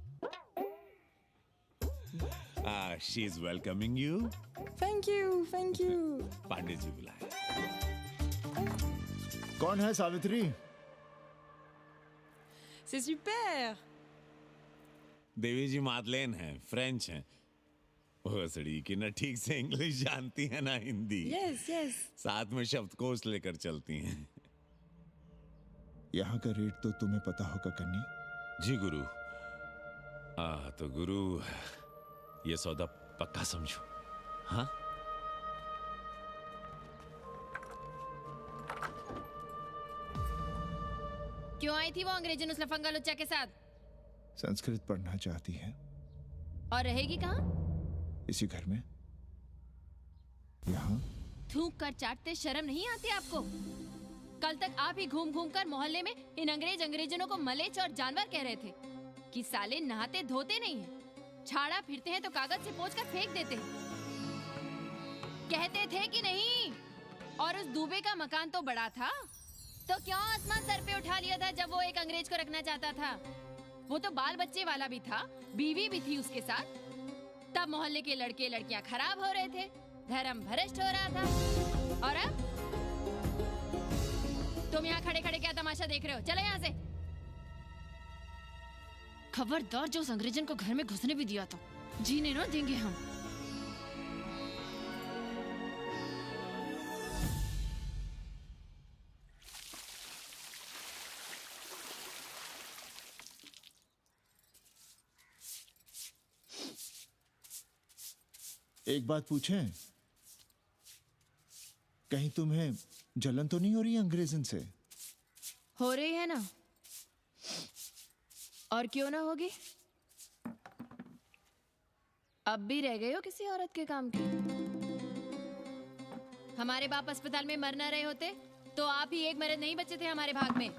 She is welcoming you। Thank you, thank you. Pandey ji बुलाए। कौन है सावित्री? C'est super। देवी जी मादलेन हैं, फ्रेंच हैं। भोसड़ी की ना ठीक से इंग्लिश जानती है ना हिंदी। Yes yes. साथ में शब्दकोश लेकर चलती हैं। यहाँ का रेट तो तुम्हें पता होगा कन्नी। जी गुरु। तो गुरु ये सौदा पक्का समझो। हाँ? क्यों आई थी वो अंग्रेजन उस लफंगा लुच्चा के साथ? संस्कृत पढ़ना चाहती है। और रहेगी कहाँ? इसी घर में, यहाँ। थूक कर चाटते शर्म नहीं आती आपको? कल तक आप ही घूम घूम कर मोहल्ले में इन अंग्रेजनों को मलेच और जानवर कह रहे थे कि साले नहाते धोते नहीं हैं, छाड़ा फिरते हैं तो कागज से पोंछ कर फेंक देते हैं। कहते थे कि नहीं? और उस दूबे का मकान तो बड़ा था, तो क्यों आसमान सर पे उठा लिया था जब वो एक अंग्रेज को रखना चाहता था? वो तो बाल बच्चे वाला भी था, बीवी भी थी उसके साथ। तब मोहल्ले के लड़के लड़कियां खराब हो रहे थे, धर्म भ्रष्ट हो रहा था। और अब तुम यहाँ खड़े खड़े क्या तमाशा देख रहे हो? चले यहाँ से। खबरदार, जो उस अंग्रेजन को घर में घुसने भी दिया था, जीने ना देंगे हम। एक बात पूछें, कहीं तुम्हें जलन तो नहीं हो रही अंग्रेजन से? हो रही है ना, और क्यों ना होगी? अब भी रह गए हो किसी औरत के काम की? हमारे बाप अस्पताल में मर ना रहे होते तो आप ही एक मर्द नहीं बचे थे हमारे भाग में।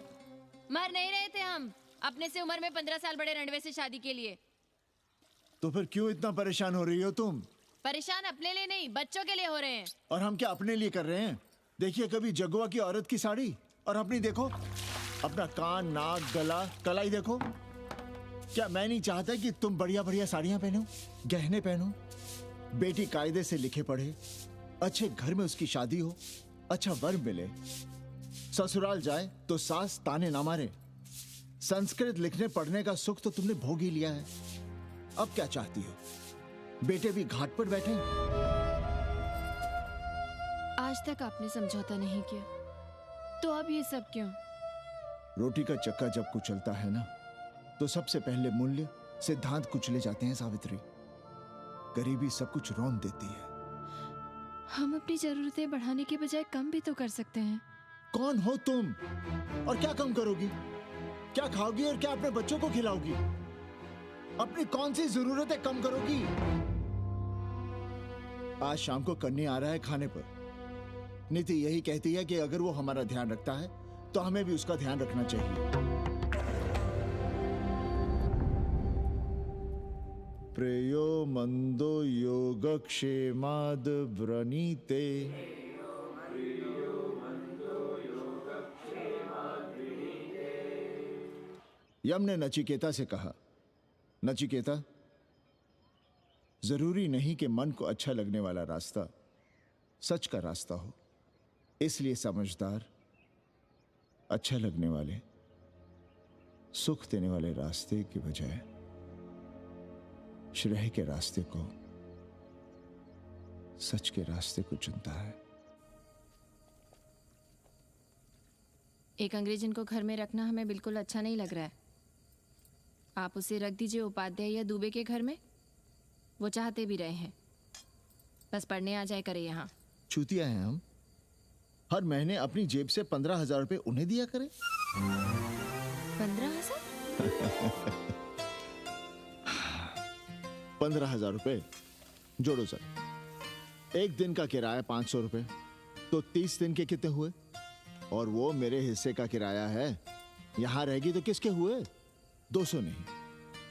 मर नहीं रहे थे हम अपने से उम्र में 15 साल बड़े रंडवे से शादी के लिए। तो फिर क्यों इतना परेशान हो रही हो तुम? परेशान अपने लिए नहीं, बच्चों के लिए हो रहे हैं। और हम क्या अपने लिए कर रहे हैं? देखिए कभी जगुआ की औरत की साड़ी और अपनी देखो, अपना कान, नाक, गला, कलाई देखो। क्या मैं नहीं चाहता कि तुम बढ़िया बढ़िया साड़ियां पहनो, गहने पहनो, बेटी कायदे से लिखे पढ़े, अच्छे घर में उसकी शादी हो, अच्छा वर मिले, ससुराल जाए तो सास ताने ना मारे। संस्कृत लिखने पढ़ने का सुख तो तुमने भोग ही लिया है। अब क्या चाहती हो? बेटे भी घाट पर बैठे। आज तक आपने समझौता नहीं किया, तो अब ये सब क्यों? रोटी का चक्का जब कुचलता है ना, तो सबसे पहले मूल्य सिद्धांत कुचले जाते हैं सावित्री। गरीबी सब कुछ रौंद देती है। हम अपनी जरूरतें बढ़ाने के बजाय कम भी तो कर सकते हैं। कौन हो तुम और क्या कम करोगी? क्या खाओगी और क्या अपने बच्चों को खिलाओगी? अपनी कौन सी जरूरतें कम करोगी? आज शाम को कन्नी आ रहा है खाने पर। नीति यही कहती है कि अगर वो हमारा ध्यान रखता है तो हमें भी उसका ध्यान रखना चाहिए। प्रेयो मंदो योगक्षेमाद व्रणीते। यम ने नचिकेता से कहा, नचिकेता, जरूरी नहीं कि मन को अच्छा लगने वाला रास्ता सच का रास्ता हो। इसलिए समझदार, अच्छा लगने वाले, सुख देने वाले रास्ते की बजाय श्रेय के रास्ते को, सच के रास्ते को चुनता है। एक अंग्रेजन को घर में रखना हमें बिल्कुल अच्छा नहीं लग रहा है। आप उसे रख दीजिए उपाध्याय या दुबे के घर में, वो चाहते भी रहे हैं। बस पढ़ने आ जाए करे यहाँ। चूतिया हैं हम। हर महीने अपनी जेब से 15,000 रुपए उन्हें दिया करें। 15,000? 15,000 रुपए जोड़ो सर। एक दिन का किराया 500 रुपए, तो 30 दिन के कितने हुए? और वो मेरे हिस्से का किराया है। यहां रहेगी तो किसके हुए? 200 नहीं,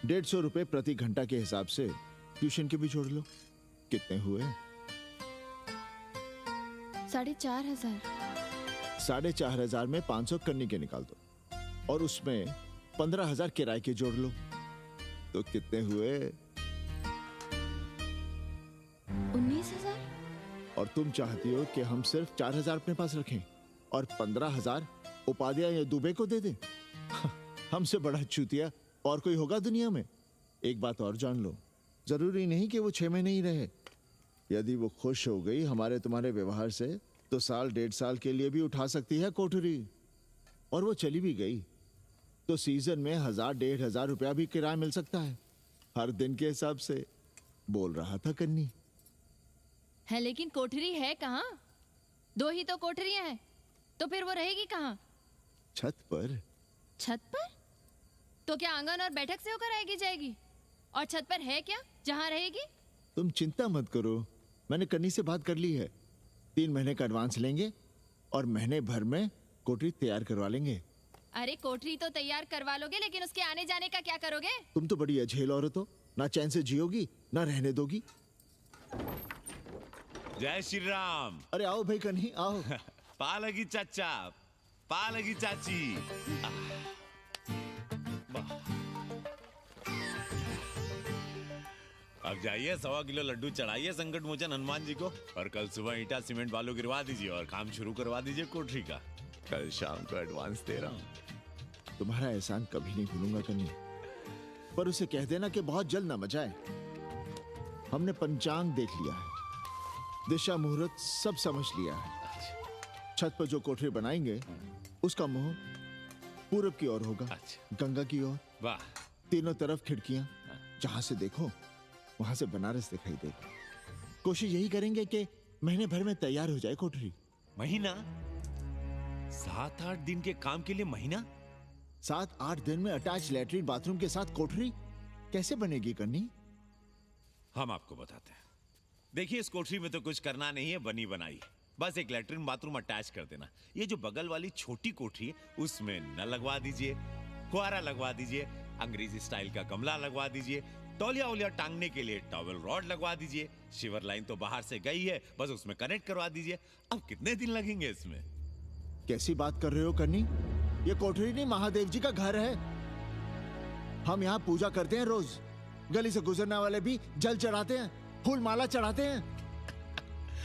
150 रुपए प्रति घंटा के हिसाब से ट्यूशन के भी जोड़ लो। कितने हुए? 4,500। 4,500 में 500 कन्नी के निकाल दो और उसमें 15,000 किराए के जोड़ लो, तो कितने हुए? 19,000। और तुम चाहती हो कि हम सिर्फ 4,000 अपने पास रखें और 15,000 उपाध्याय या दुबे को दे दें? हमसे बड़ा चूतिया और कोई होगा दुनिया में? एक बात और जान लो, जरूरी नहीं कि वो 6 महीने ही रहे। यदि वो खुश हो गई हमारे तुम्हारे व्यवहार से, तो साल 1.5 साल के लिए भी उठा सकती है कोठरी। और वो चली भी गई तो सीजन में 1,000-1,500 रुपया भी किराया मिल सकता है, हर दिन के हिसाब से। बोल रहा था कन्नी। है लेकिन कोठरी है कहाँ? 2 ही तो कोठरियां हैं, तो फिर वो रहेगी कहाँ? छत पर। छत पर? तो क्या आंगन और बैठक से होकर आएगी जाएगी? और छत पर है क्या जहाँ रहेगी? तुम चिंता मत करो, मैंने कन्नी से बात कर ली है। 3 महीने का एडवांस लेंगे और महीने भर में कोठरी तैयार करवा लेंगे। अरे कोठरी तो तैयार करवा लोगे, लेकिन उसके आने जाने का क्या करोगे? तुम तो बड़ी अझेल औरत हो, ना चैन से जियोगी ना रहने दोगी। जय श्री राम। अरे आओ भाई कन्ही आओ। पा लगी चाचा, पा लगी चाची। अब जाइए 1.25 किलो लड्डू चढ़ाइए संकट मोचन हनुमान जी को, और कल सुबह ईटा सीमेंट बालू गिरवा दीजिए और काम शुरू करवा दीजिए कोठरी का। कल शाम को एडवांस दे रहा हूँ। तुम्हारा एहसान कभी नहीं भूलूंगा कन्नी, पर उसे कह देना कि बहुत जल्द ना मचाए। हमने पंचांग देख लिया है, दिशा मुहूर्त सब समझ लिया है। छत पर जो कोठरी बनाएंगे उसका मुंह पूरब की ओर होगा, गंगा की ओर। वाह। तीनों तरफ खिड़कियां, जहां से देखो वहां से बनारस दिखाई देगा। कोशिश यही करेंगे कि महीने भर में तैयार हो जाए कोठरी। महीना? 7-8 दिन के काम के लिए महीना? 7-8 दिन में अटैच लैट्रिन बाथरूम के साथ कोठरी कैसे बनेगी कन्नी? हम आपको बताते हैं। देखिए, इस कोठरी में तो कुछ करना नहीं है, बनी बनाई। बस एक लैट्रिन बाथरूम अटैच कर देना। ये जो बगल वाली छोटी कोठरी है उसमें नल लगवा दीजिए, फुहारा लगवा दीजिए, अंग्रेजी स्टाइल का गमला लगवा दीजिए, तौलिया उलिया टांगने के लिए टॉवल रॉड लगवा दीजिए। शिवर लाइन तो बाहर से गई है, बस उसमें कनेक्ट करवा दीजिए। अब कितने दिन लगेंगे इसमें? कैसी बात कर रहे हो कन्नी? ये कोठरी नहीं, महादेव जी का घर है। हम यहाँ पूजा करते हैं रोज। गली से गुजरने वाले भी जल चढ़ाते हैं, फूल माला चढ़ाते हैं।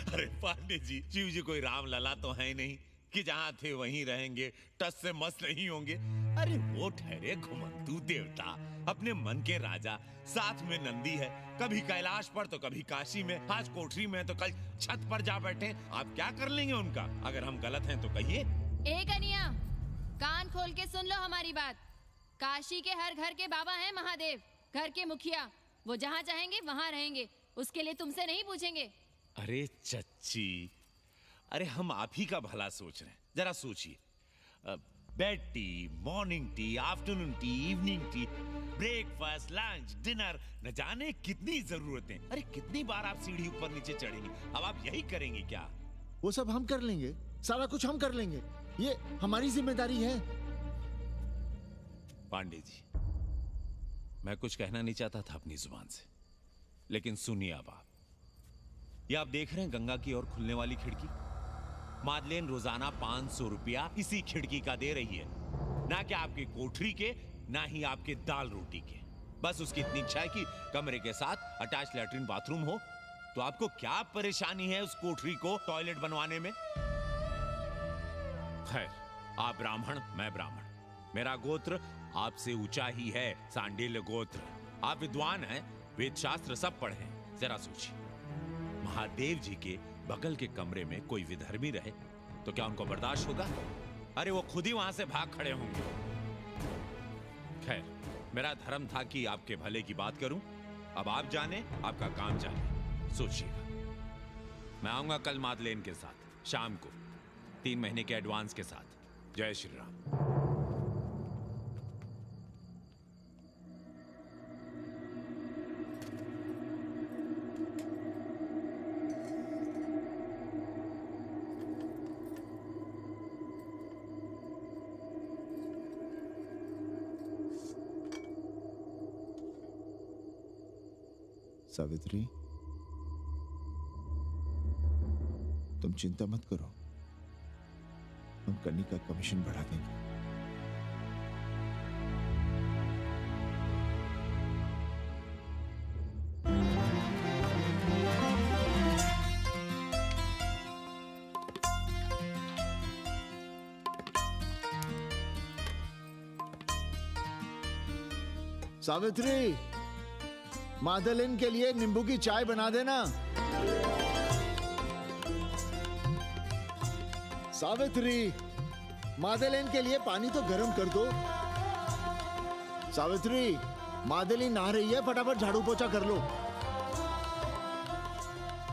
अरे पांडे जी, शिव जी कोई राम लला तो है नहीं कि जहां थे वहीं रहेंगे, टस से मस नहीं होंगे। अरे वो ठहरे घुमंतू देवता, अपने मन के राजा, साथ में नंदी है। कभी कैलाश पर तो कभी काशी में, आज कोठरी में तो कल छत पर जा बैठे। आप क्या कर लेंगे उनका? अगर हम गलत हैं तो कहिए। ए कन्या, कान खोल के सुन लो हमारी बात। काशी के हर घर के बाबा हैं महादेव, घर के मुखिया। वो जहाँ चाहेंगे वहाँ रहेंगे, उसके लिए तुमसे नहीं पूछेंगे। अरे चच्ची, अरे हम आप ही का भला सोच रहे हैं। जरा सोचिए, bed tea, morning tea, afternoon T, evening tea, breakfast, lunch, dinner, न जाने कितनी जरूरतें। अरे कितनी बार आप सीढ़ी ऊपर नीचे चढ़ेंगे। अब आप यही करेंगे क्या? वो सब हम कर लेंगे, सारा कुछ हम कर लेंगे, ये हमारी जिम्मेदारी है। पांडे जी, मैं कुछ कहना नहीं चाहता था अपनी जुबान से, लेकिन सुनिए अब आप। ये आप देख रहे हैं गंगा की ओर खुलने वाली खिड़की? मादलेन रोजाना 500 रुपया इसी खिड़की का दे रही है, ना कि आपकी कोठरी के, ना ही आपके दाल रोटी के। बस उसकी इतनी इच्छा है कि कमरे के साथ अटैच लैट्रिन बाथरूम हो। तो आपको क्या परेशानी है उस कोठरी को टॉयलेट बनवाने में? खैर, आप ब्राह्मण, मैं ब्राह्मण, मेरा गोत्र आपसे ऊंचा ही है, सांडिल्य गोत्र। आप विद्वान हैं, वेद शास्त्र सब पढ़े हैं। जरा सोचिए, महादेव जी के बगल के कमरे में कोई विधर्मी रहे तो क्या उनको बर्दाश्त होगा? अरे वो खुद ही वहां से भाग खड़े होंगे। खैर, मेरा धर्म था कि आपके भले की बात करूं। अब आप जाने, आपका काम जाने। सोचिएगा, मैं आऊंगा कल मादलेन के साथ शाम को, 3 महीने के एडवांस के साथ। जय श्री राम। सावित्री, तुम चिंता मत करो, हम कन्नी का कमीशन बढ़ा देंगे। सावित्री, मादलिन के लिए नींबू की चाय बना देना। सावित्री, मादलिन के लिए पानी तो गर्म कर दो। सावित्री, मादलिन नहा रही है, फटाफट झाड़ू पोछा कर लो।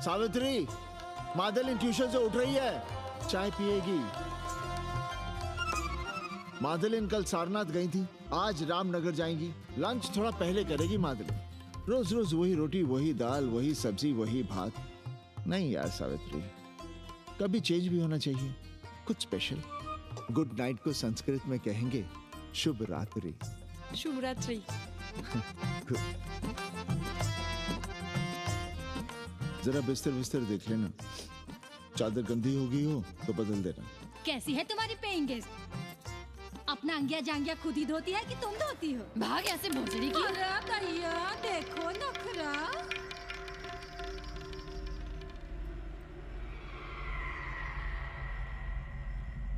सावित्री, मादलिन ट्यूशन से उठ रही है, चाय पिएगी। मादलिन कल सारनाथ गई थी, आज रामनगर जाएंगी। लंच थोड़ा पहले करेगी मादलिन। रोज रोज वही रोटी, वही दाल, वही सब्जी, वही भात। नहीं यार सावित्री, कभी चेंज भी होना चाहिए, कुछ स्पेशल। गुड नाइट को संस्कृत में कहेंगे शुभ रात्रि। शुभ रात्रि। जरा बिस्तर बिस्तर देख लेना, चादर गंदी हो गई हो तो बदल देना। कैसी है तुम्हारी पेइंग गेस्ट? अपना अंगिया जांगिया खुद ही धोती है कि तुम धोती हो? भाग ऐसे भोसड़ी की। अरे भैया देखो नखरा।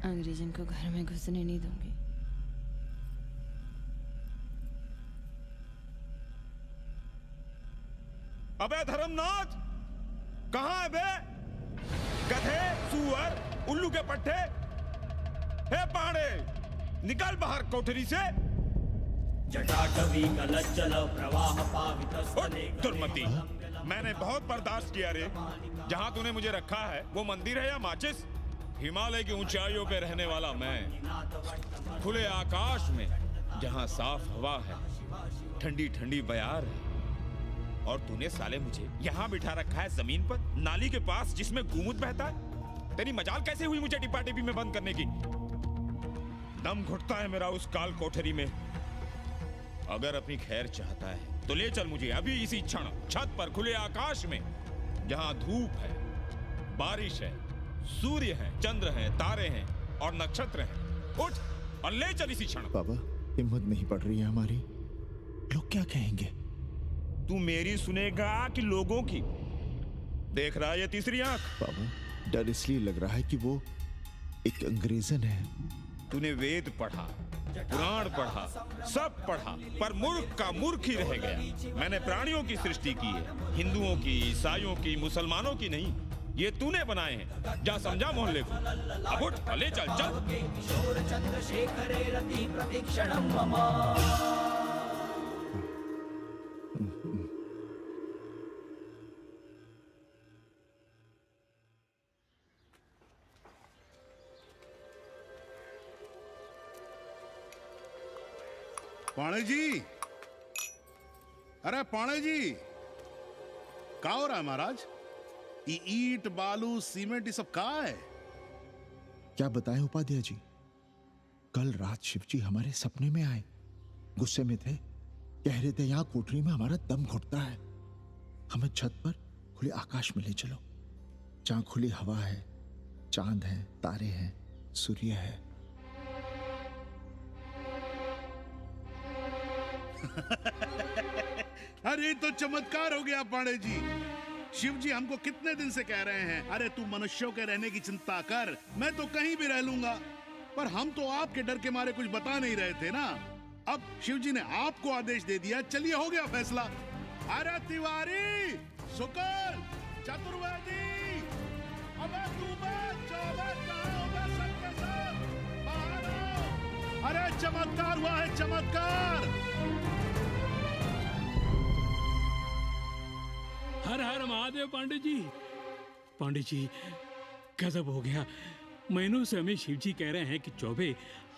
अंग्रेजन को घर में घुसने नहीं दूंगी। अबे धर्मनाथ, कहाँ है बे? गधे, सुअर, उल्लू के पट्टे। हे पाड़े, निकल बाहर कोठरी से। जटाटवी कलज्जल प्रवाह पावितस्थले। दुर्मति, मैंने बहुत बर्दाश्त किया रे। जहाँ तूने मुझे रखा है वो मंदिर है या माचिस? हिमालय की ऊंचाइयों पे रहने वाला मैं, खुले आकाश में जहाँ साफ हवा है, ठंडी ठंडी बयार है, और तूने साले मुझे यहाँ बिठा रखा है जमीन पर, नाली के पास जिसमें गोमूत्र बहता है। तेरी मजाल कैसे हुई मुझे डिब्बा डिब्बी में बंद करने की? दम घुटता है मेरा उस काल कोठरी में। अगर अपनी खैर चाहता है तो ले चल मुझे अभी इसी क्षण छत पर खुले आकाश में, जहां धूप है, बारिश है, सूर्य है, चंद्र है, तारे हैं और नक्षत्र हैं। उठ और ले चल इसी क्षण। बाबा, हिम्मत नहीं पड़ रही है हमारी, लोग क्या कहेंगे? तू मेरी सुनेगा कि लोगों की? देख रहा है ये तीसरी आंख? बाबा, डर इसलिए लग रहा है कि वो एक अंग्रेजन है। तूने वेद पढ़ा, पुराण पढ़ा, सब पढ़ा, पर मूर्ख का मूर्ख ही रह गया। मैंने प्राणियों की सृष्टि की है, हिंदुओं की, ईसाइयों की, मुसलमानों की नहीं। ये तूने बनाए हैं। जा समझा मोहल्ले को। अब उठ, ले चल चल। पाणे जी, अरे पाणे जी, क्या हो रहा है महाराज? ये ईंट, बालू, सीमेंट, ये सब कहाँ है? क्या बताएं उपाध्याय जी, कल रात शिवजी हमारे सपने में आए, गुस्से में थे, कह रहे थे यहाँ कोठरी में हमारा दम घुटता है, हमें छत पर खुले आकाश में ले चलो, जहाँ खुली हवा है, चांद है, तारे हैं, सूर्य है। अरे तो चमत्कार हो गया पांडे जी। शिव जी हमको कितने दिन से कह रहे हैं, अरे तू मनुष्यों के रहने की चिंता कर, मैं तो कहीं भी रह लूंगा। पर हम तो आपके डर के मारे कुछ बता नहीं रहे थे ना। अब शिव जी ने आपको आदेश दे दिया, चलिए हो गया फैसला। अरे तिवारी, शुक्ल, चतुर्वेदी, अबे तू सबके सब बाहर आओ। अरे चमत्कार हुआ है, चमत्कार। हर हर महादेव पांडे जी। पांडे जी गजब हो गया। महीनों से हमें शिव जी कह रहे हैं कि चौबे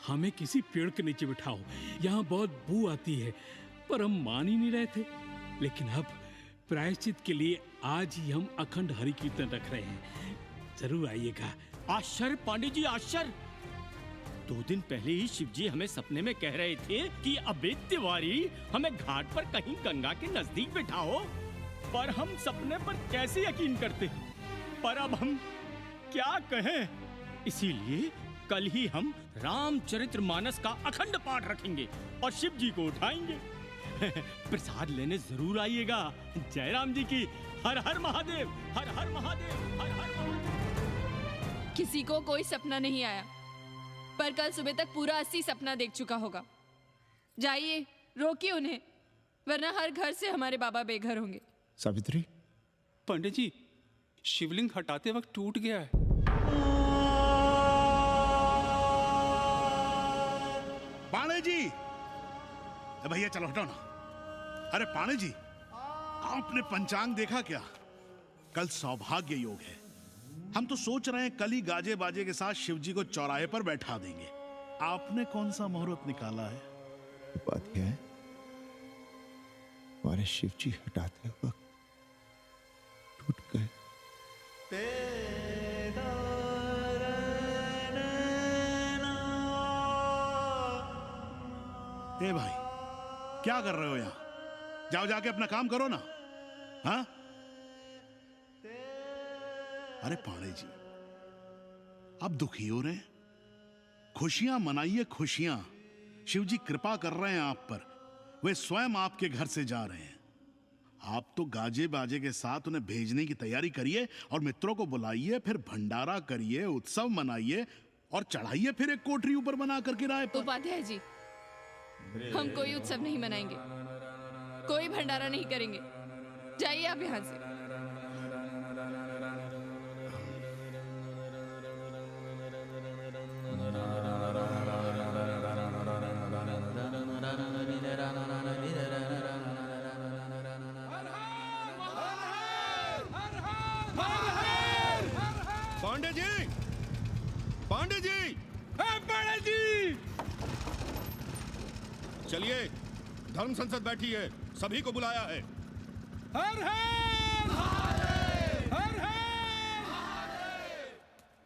हमें किसी पेड़ के नीचे बिठाओ, यहाँ बहुत बू आती है, पर हम मान ही नहीं रहे थे। लेकिन अब प्रायश्चित के लिए आज ही हम अखंड हरि कीर्तन रख रहे हैं, जरूर आइएगा। आश्चर्य पांडे जी, आश्चर्य। 2 दिन पहले ही शिव जी हमें सपने में कह रहे थे कि अबे तिवारी हमें घाट पर कहीं गंगा के नजदीक बिठाओ, पर हम सपने पर कैसे यकीन करते। पर अब हम क्या कहें, इसीलिए कल ही हम रामचरितमानस का अखंड पाठ रखेंगे और शिव जी को उठाएंगे। प्रसाद लेने जरूर आइएगा। जय राम जी की। हर हर महादेव, हर हर महादेव, हर हर महादेव। किसी को कोई सपना नहीं आया, पर कल सुबह तक पूरा 80 सपना देख चुका होगा। जाइए, रोकिए उन्हें, वरना हर घर से हमारे बाबा बेघर होंगे। सावित्री, पंडित जी, शिवलिंग हटाते वक्त टूट गया है। पाणे जी, भैया चलो हटाओ ना। अरे पाणे जी, आपने पंचांग देखा क्या? कल सौभाग्य योग है। हम तो सोच रहे हैं कल ही गाजे बाजे के साथ शिव जी को चौराहे पर बैठा देंगे। आपने कौन सा मुहूर्त निकाला है? बात यह है, हमारे शिव जी हटाते वक्त टूट गए। ए भाई, क्या कर रहे हो यहाँ? जाओ जाके अपना काम करो ना। हाँ? अरे पाणे जी, आप दुखी हो रहे हैं? खुशियां मनाइए, खुशियां। शिव जी कृपा कर रहे हैं आप पर। वे स्वयं आपके घर से जा रहे हैं। आप तो गाजे बाजे के साथ उन्हें भेजने की तैयारी करिए और मित्रों को बुलाइए, फिर भंडारा करिए, उत्सव मनाइए और चढ़ाइए फिर एक कोठरी ऊपर बना करके राय पर। उपाध्याय जी, हम कोई उत्सव नहीं मनाएंगे, कोई भंडारा नहीं करेंगे। जाइए आप यहाँ से। पांडे जी, पांडे जी, पांडे जी, चलिए, धर्म संसद बैठी है, सभी को बुलाया है। हर हर हर हर।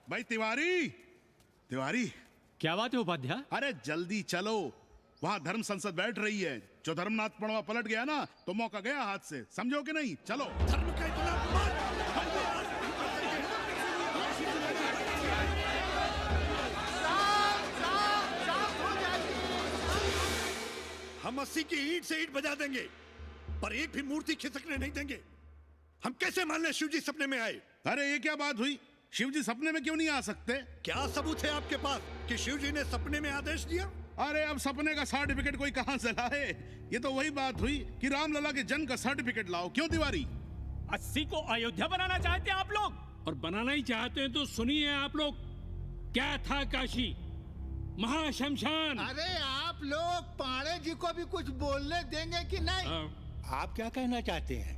भाई तिवारी, तिवारी, क्या बात है उपाध्याय? अरे जल्दी चलो, वहां धर्म संसद बैठ रही है। जो धर्मनाथ पड़वा पलट गया ना, तो मौका गया हाथ से, समझो कि नहीं? चलो। धर्म का इतना हम 80 की ईंट से ईंट बजा देंगे, पर एक भी मूर्ति खिसकने नहीं देंगे। हम कैसे मान लें शिव जी सपने में आए? अरे ये क्या बात हुई? शिव जी सपने में क्यों नहीं आ सकते? क्या सबूत है आपके पास कि शिव जी ने सपने में आदेश दिया? अरे अब सपने का सर्टिफिकेट कोई कहां से लाए? ये तो वही बात हुई कि रामलला के जन्म का सर्टिफिकेट लाओ। क्यों तिवारी? 80 को अयोध्या बनाना चाहते हैं आप लोग? और बनाना ही चाहते हैं तो सुनिए आप लोग, क्या था काशी महाशमशान। अरे आप लोग पाणे जी को भी कुछ बोलने देंगे कि नहीं? आप क्या कहना चाहते हैं?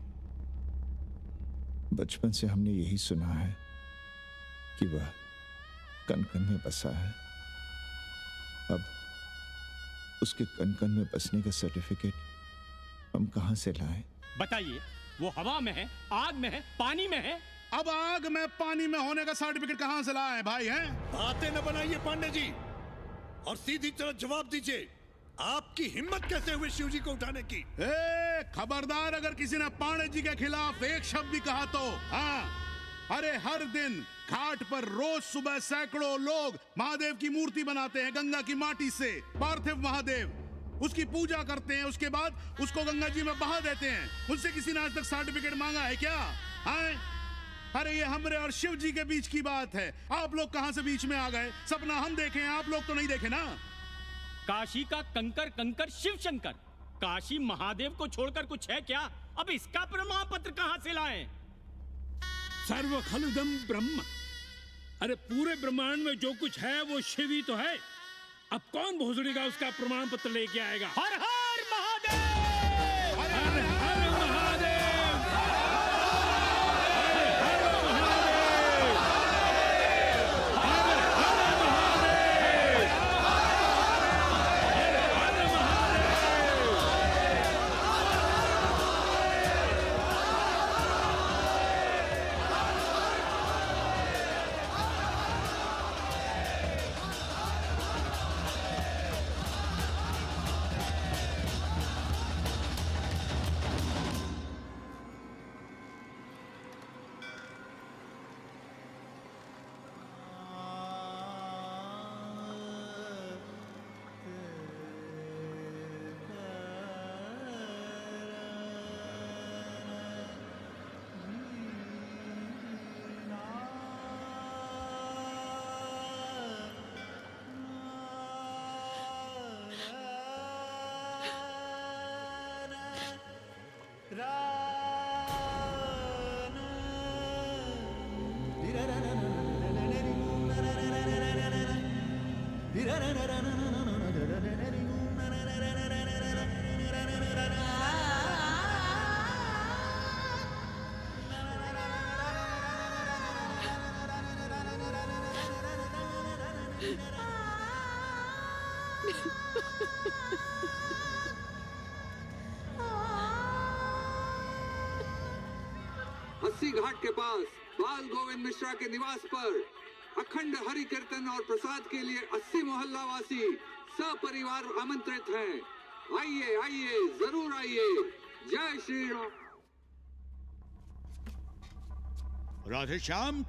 बचपन से हमने यही सुना है कि वह कन कन में बसा है। अब उसके कन कन में बसने का सर्टिफिकेट हम कहां से लाएं? बताइए, वो हवा में है, आग में है, पानी में है? अब आग में पानी में होने का सर्टिफिकेट कहां से लाए भाई? हैं? बातें न बनाइए पांडे जी, और सीधी तरह जवाब दीजिए। आपकी हिम्मत कैसे हुई शिव जी को उठाने की? खबरदार, अगर किसी ने पांडे जी के खिलाफ एक शब्द भी कहा तो। हाँ, अरे हर दिन घाट पर रोज सुबह सैकड़ों लोग महादेव की मूर्ति बनाते हैं गंगा की माटी से, पार्थिव महादेव। उसकी पूजा करते हैं, उसके बाद उसको गंगा जी में बहा देते हैं। उनसे किसी ने आज तक सर्टिफिकेट मांगा है क्या? आए? अरे ये हमरे और शिव जी के बीच की बात है। आप लोग कहां से बीच में आ गए? सपना हम देखे हैं, आप लोग तो नहीं देखे ना। काशी का कंकर कंकर शिव शंकर, काशी महादेव को छोड़कर कुछ है क्या? अब इसका प्रमाण पत्र कहां से लाएं? सर्व खलुदम ब्रह्म। अरे पूरे ब्रह्मांड में जो कुछ है वो शिव ही तो है। अब कौन भोसड़ी का उसका प्रमाण पत्र लेके आएगा? हर हर महादेव! हर हर महादेव! अस्सी घाट के पास बाल गोविंद मिश्रा के निवास पर अखंड हरि कीर्तन और प्रसाद के लिए 80 मोहल्ला वासी सपरिवार आमंत्रित हैं। आइए आइए, जरूर आइए। जय श्री राम। राधे श्याम,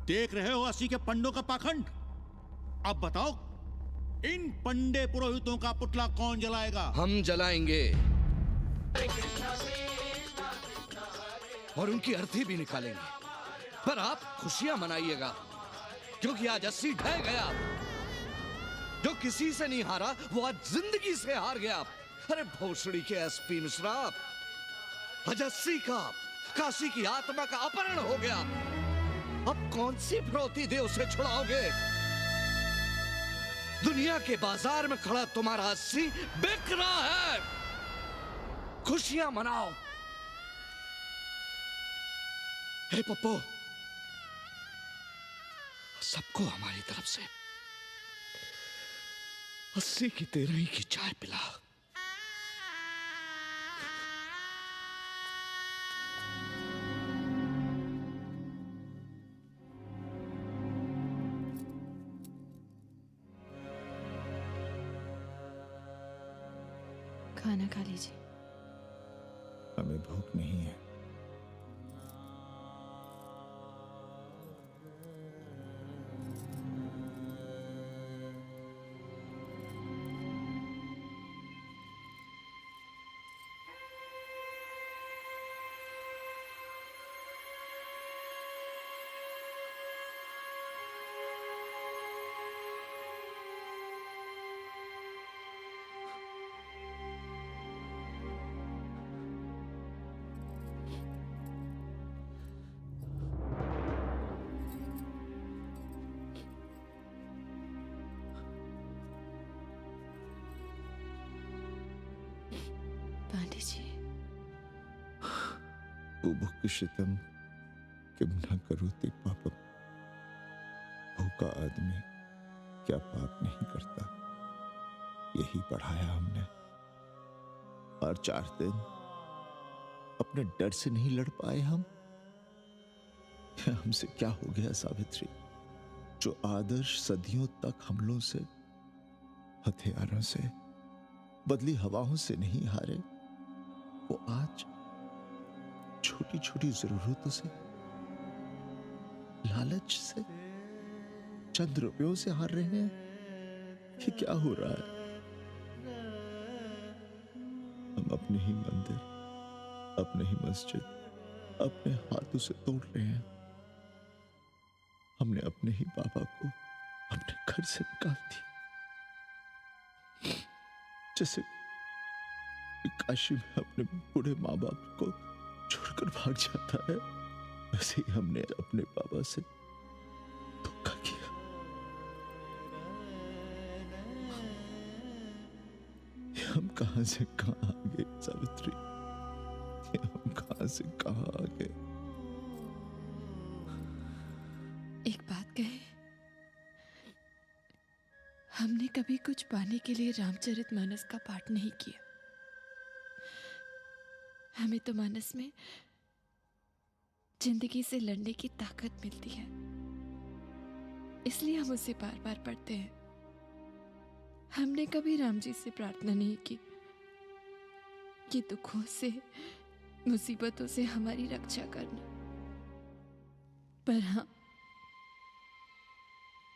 देख रहे हो 80 के पंडों का पाखंड? अब बताओ, इन पंडे पुरोहितों का पुतला कौन जलाएगा? हम जलाएंगे और उनकी अर्थी भी निकालेंगे। पर आप खुशियां मनाइएगा, क्योंकि आज 80 ढह गया। जो किसी से नहीं हारा वो आज जिंदगी से हार गया। अरे भोसड़ी के एसपी मिश्रा, आज 80 का काशी की आत्मा का अपहरण हो गया। अब कौन सी फिरौती दे उसे छुड़ाओगे? दुनिया के बाजार में खड़ा तुम्हारा 80 बिक रहा है। खुशियां मनाओ। हे पप्पू, सबको हमारी तरफ से 80 की 13 की चाय पिला। खाना खा लीजिए। हमें भूख नहीं है। पांडे जी, बुभुक्षितम किम न करोति पापम। भूखा आदमी क्या पाप नहीं करता, यही पढ़ाया हमने। और 4 दिन अपने डर से नहीं लड़ पाए हम। हमसे क्या हो गया सावित्री? जो आदर्श सदियों तक हमलों से, हथियारों से, बदली हवाओं से नहीं हारे, वो आज छोटी छोटी जरूरतों से, लालच से, चंद रुपयों से हार रहे हैं। ये क्या हो रहा है? अपने ही मंदिर, अपने ही मस्जिद अपने हाथों से तोड़ रहे हैं। हमने अपने ही बाबा को अपने घर से निकाल दिया। जैसे काशी में अपने बूढ़े माँ बाप को छोड़कर भाग जाता है, वैसे ही हमने अपने बाबा से धोखा किया। ये हम कहां से कहां आ गए सावित्री, ये हम कहां से कहां आ गए। एक बात कहे, हमने कभी कुछ पाने के लिए रामचरितमानस का पाठ नहीं किया। हमें तो मानस में जिंदगी से लड़ने की ताकत मिलती है, इसलिए हम उसे बार बार पढ़ते हैं। हमने कभी राम जी से प्रार्थना नहीं की कि दुखों से, मुसीबतों से हमारी रक्षा करना, पर हाँ,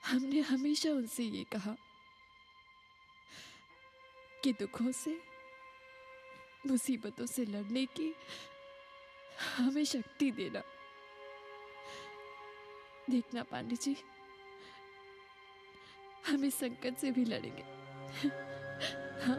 हमने हमेशा उनसे ये कहा कि दुखों से, मुसीबतों से लड़ने की हमें शक्ति देना। देखना पांडे जी, हम इस संकट से भी लड़ेंगे। हाँ।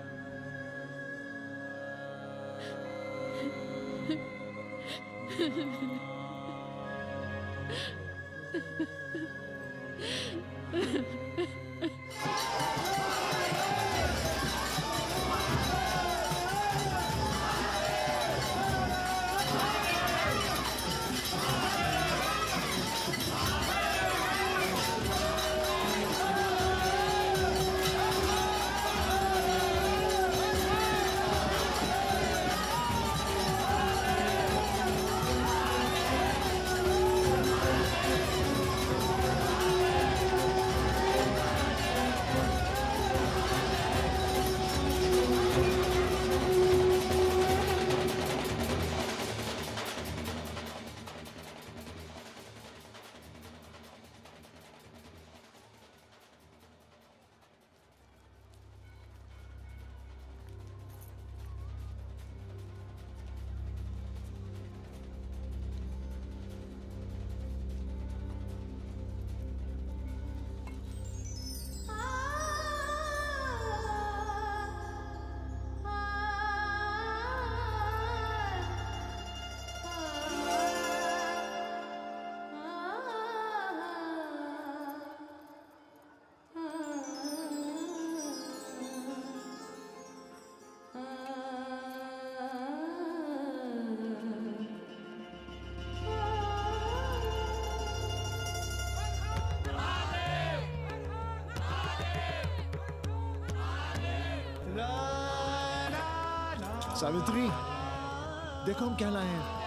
सावित्री, देखो हम क्या लाए हैं।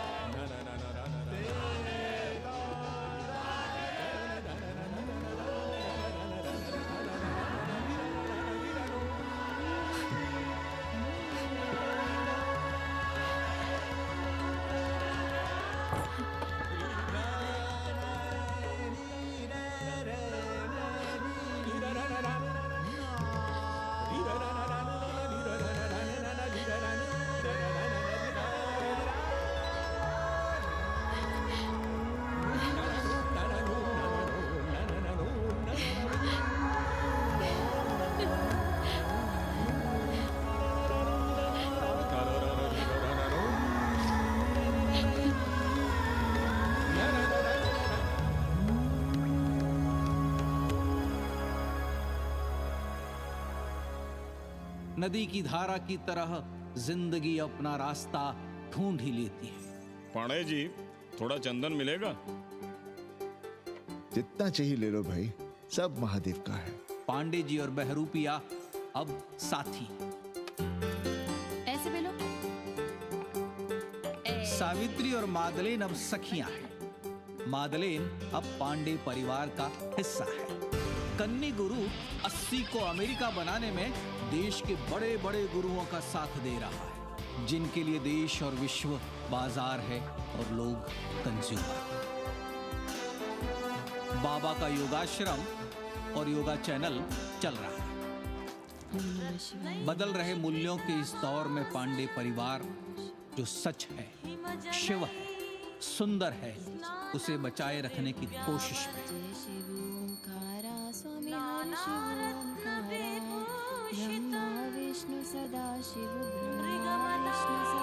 नदी की धारा की तरह जिंदगी अपना रास्ता ढूंढ ही लेती है। पांडे जी, थोड़ा चंदन मिलेगा? जितना चाहिए ले लो भाई, सब महादेव का है। पांडे जी और बहरूपिया अब साथी। ऐसे बेलो। सावित्री और मादलेन अब सखियां हैं। मादलेन अब पांडे परिवार का हिस्सा है। कन्नी गुरु 80 को अमेरिका बनाने में देश के बड़े बड़े गुरुओं का साथ दे रहा है, जिनके लिए देश और विश्व बाजार है और लोग कंज्यूमर। बाबा का योगाश्रम और योगा चैनल चल रहा है। बदल रहे मूल्यों के इस दौर में पांडे परिवार जो सच है, शिव है, सुंदर है, उसे बचाए रखने की कोशिश में। ब्रह्मा विष्णु सदा शिव ब्रह्मा विष्णु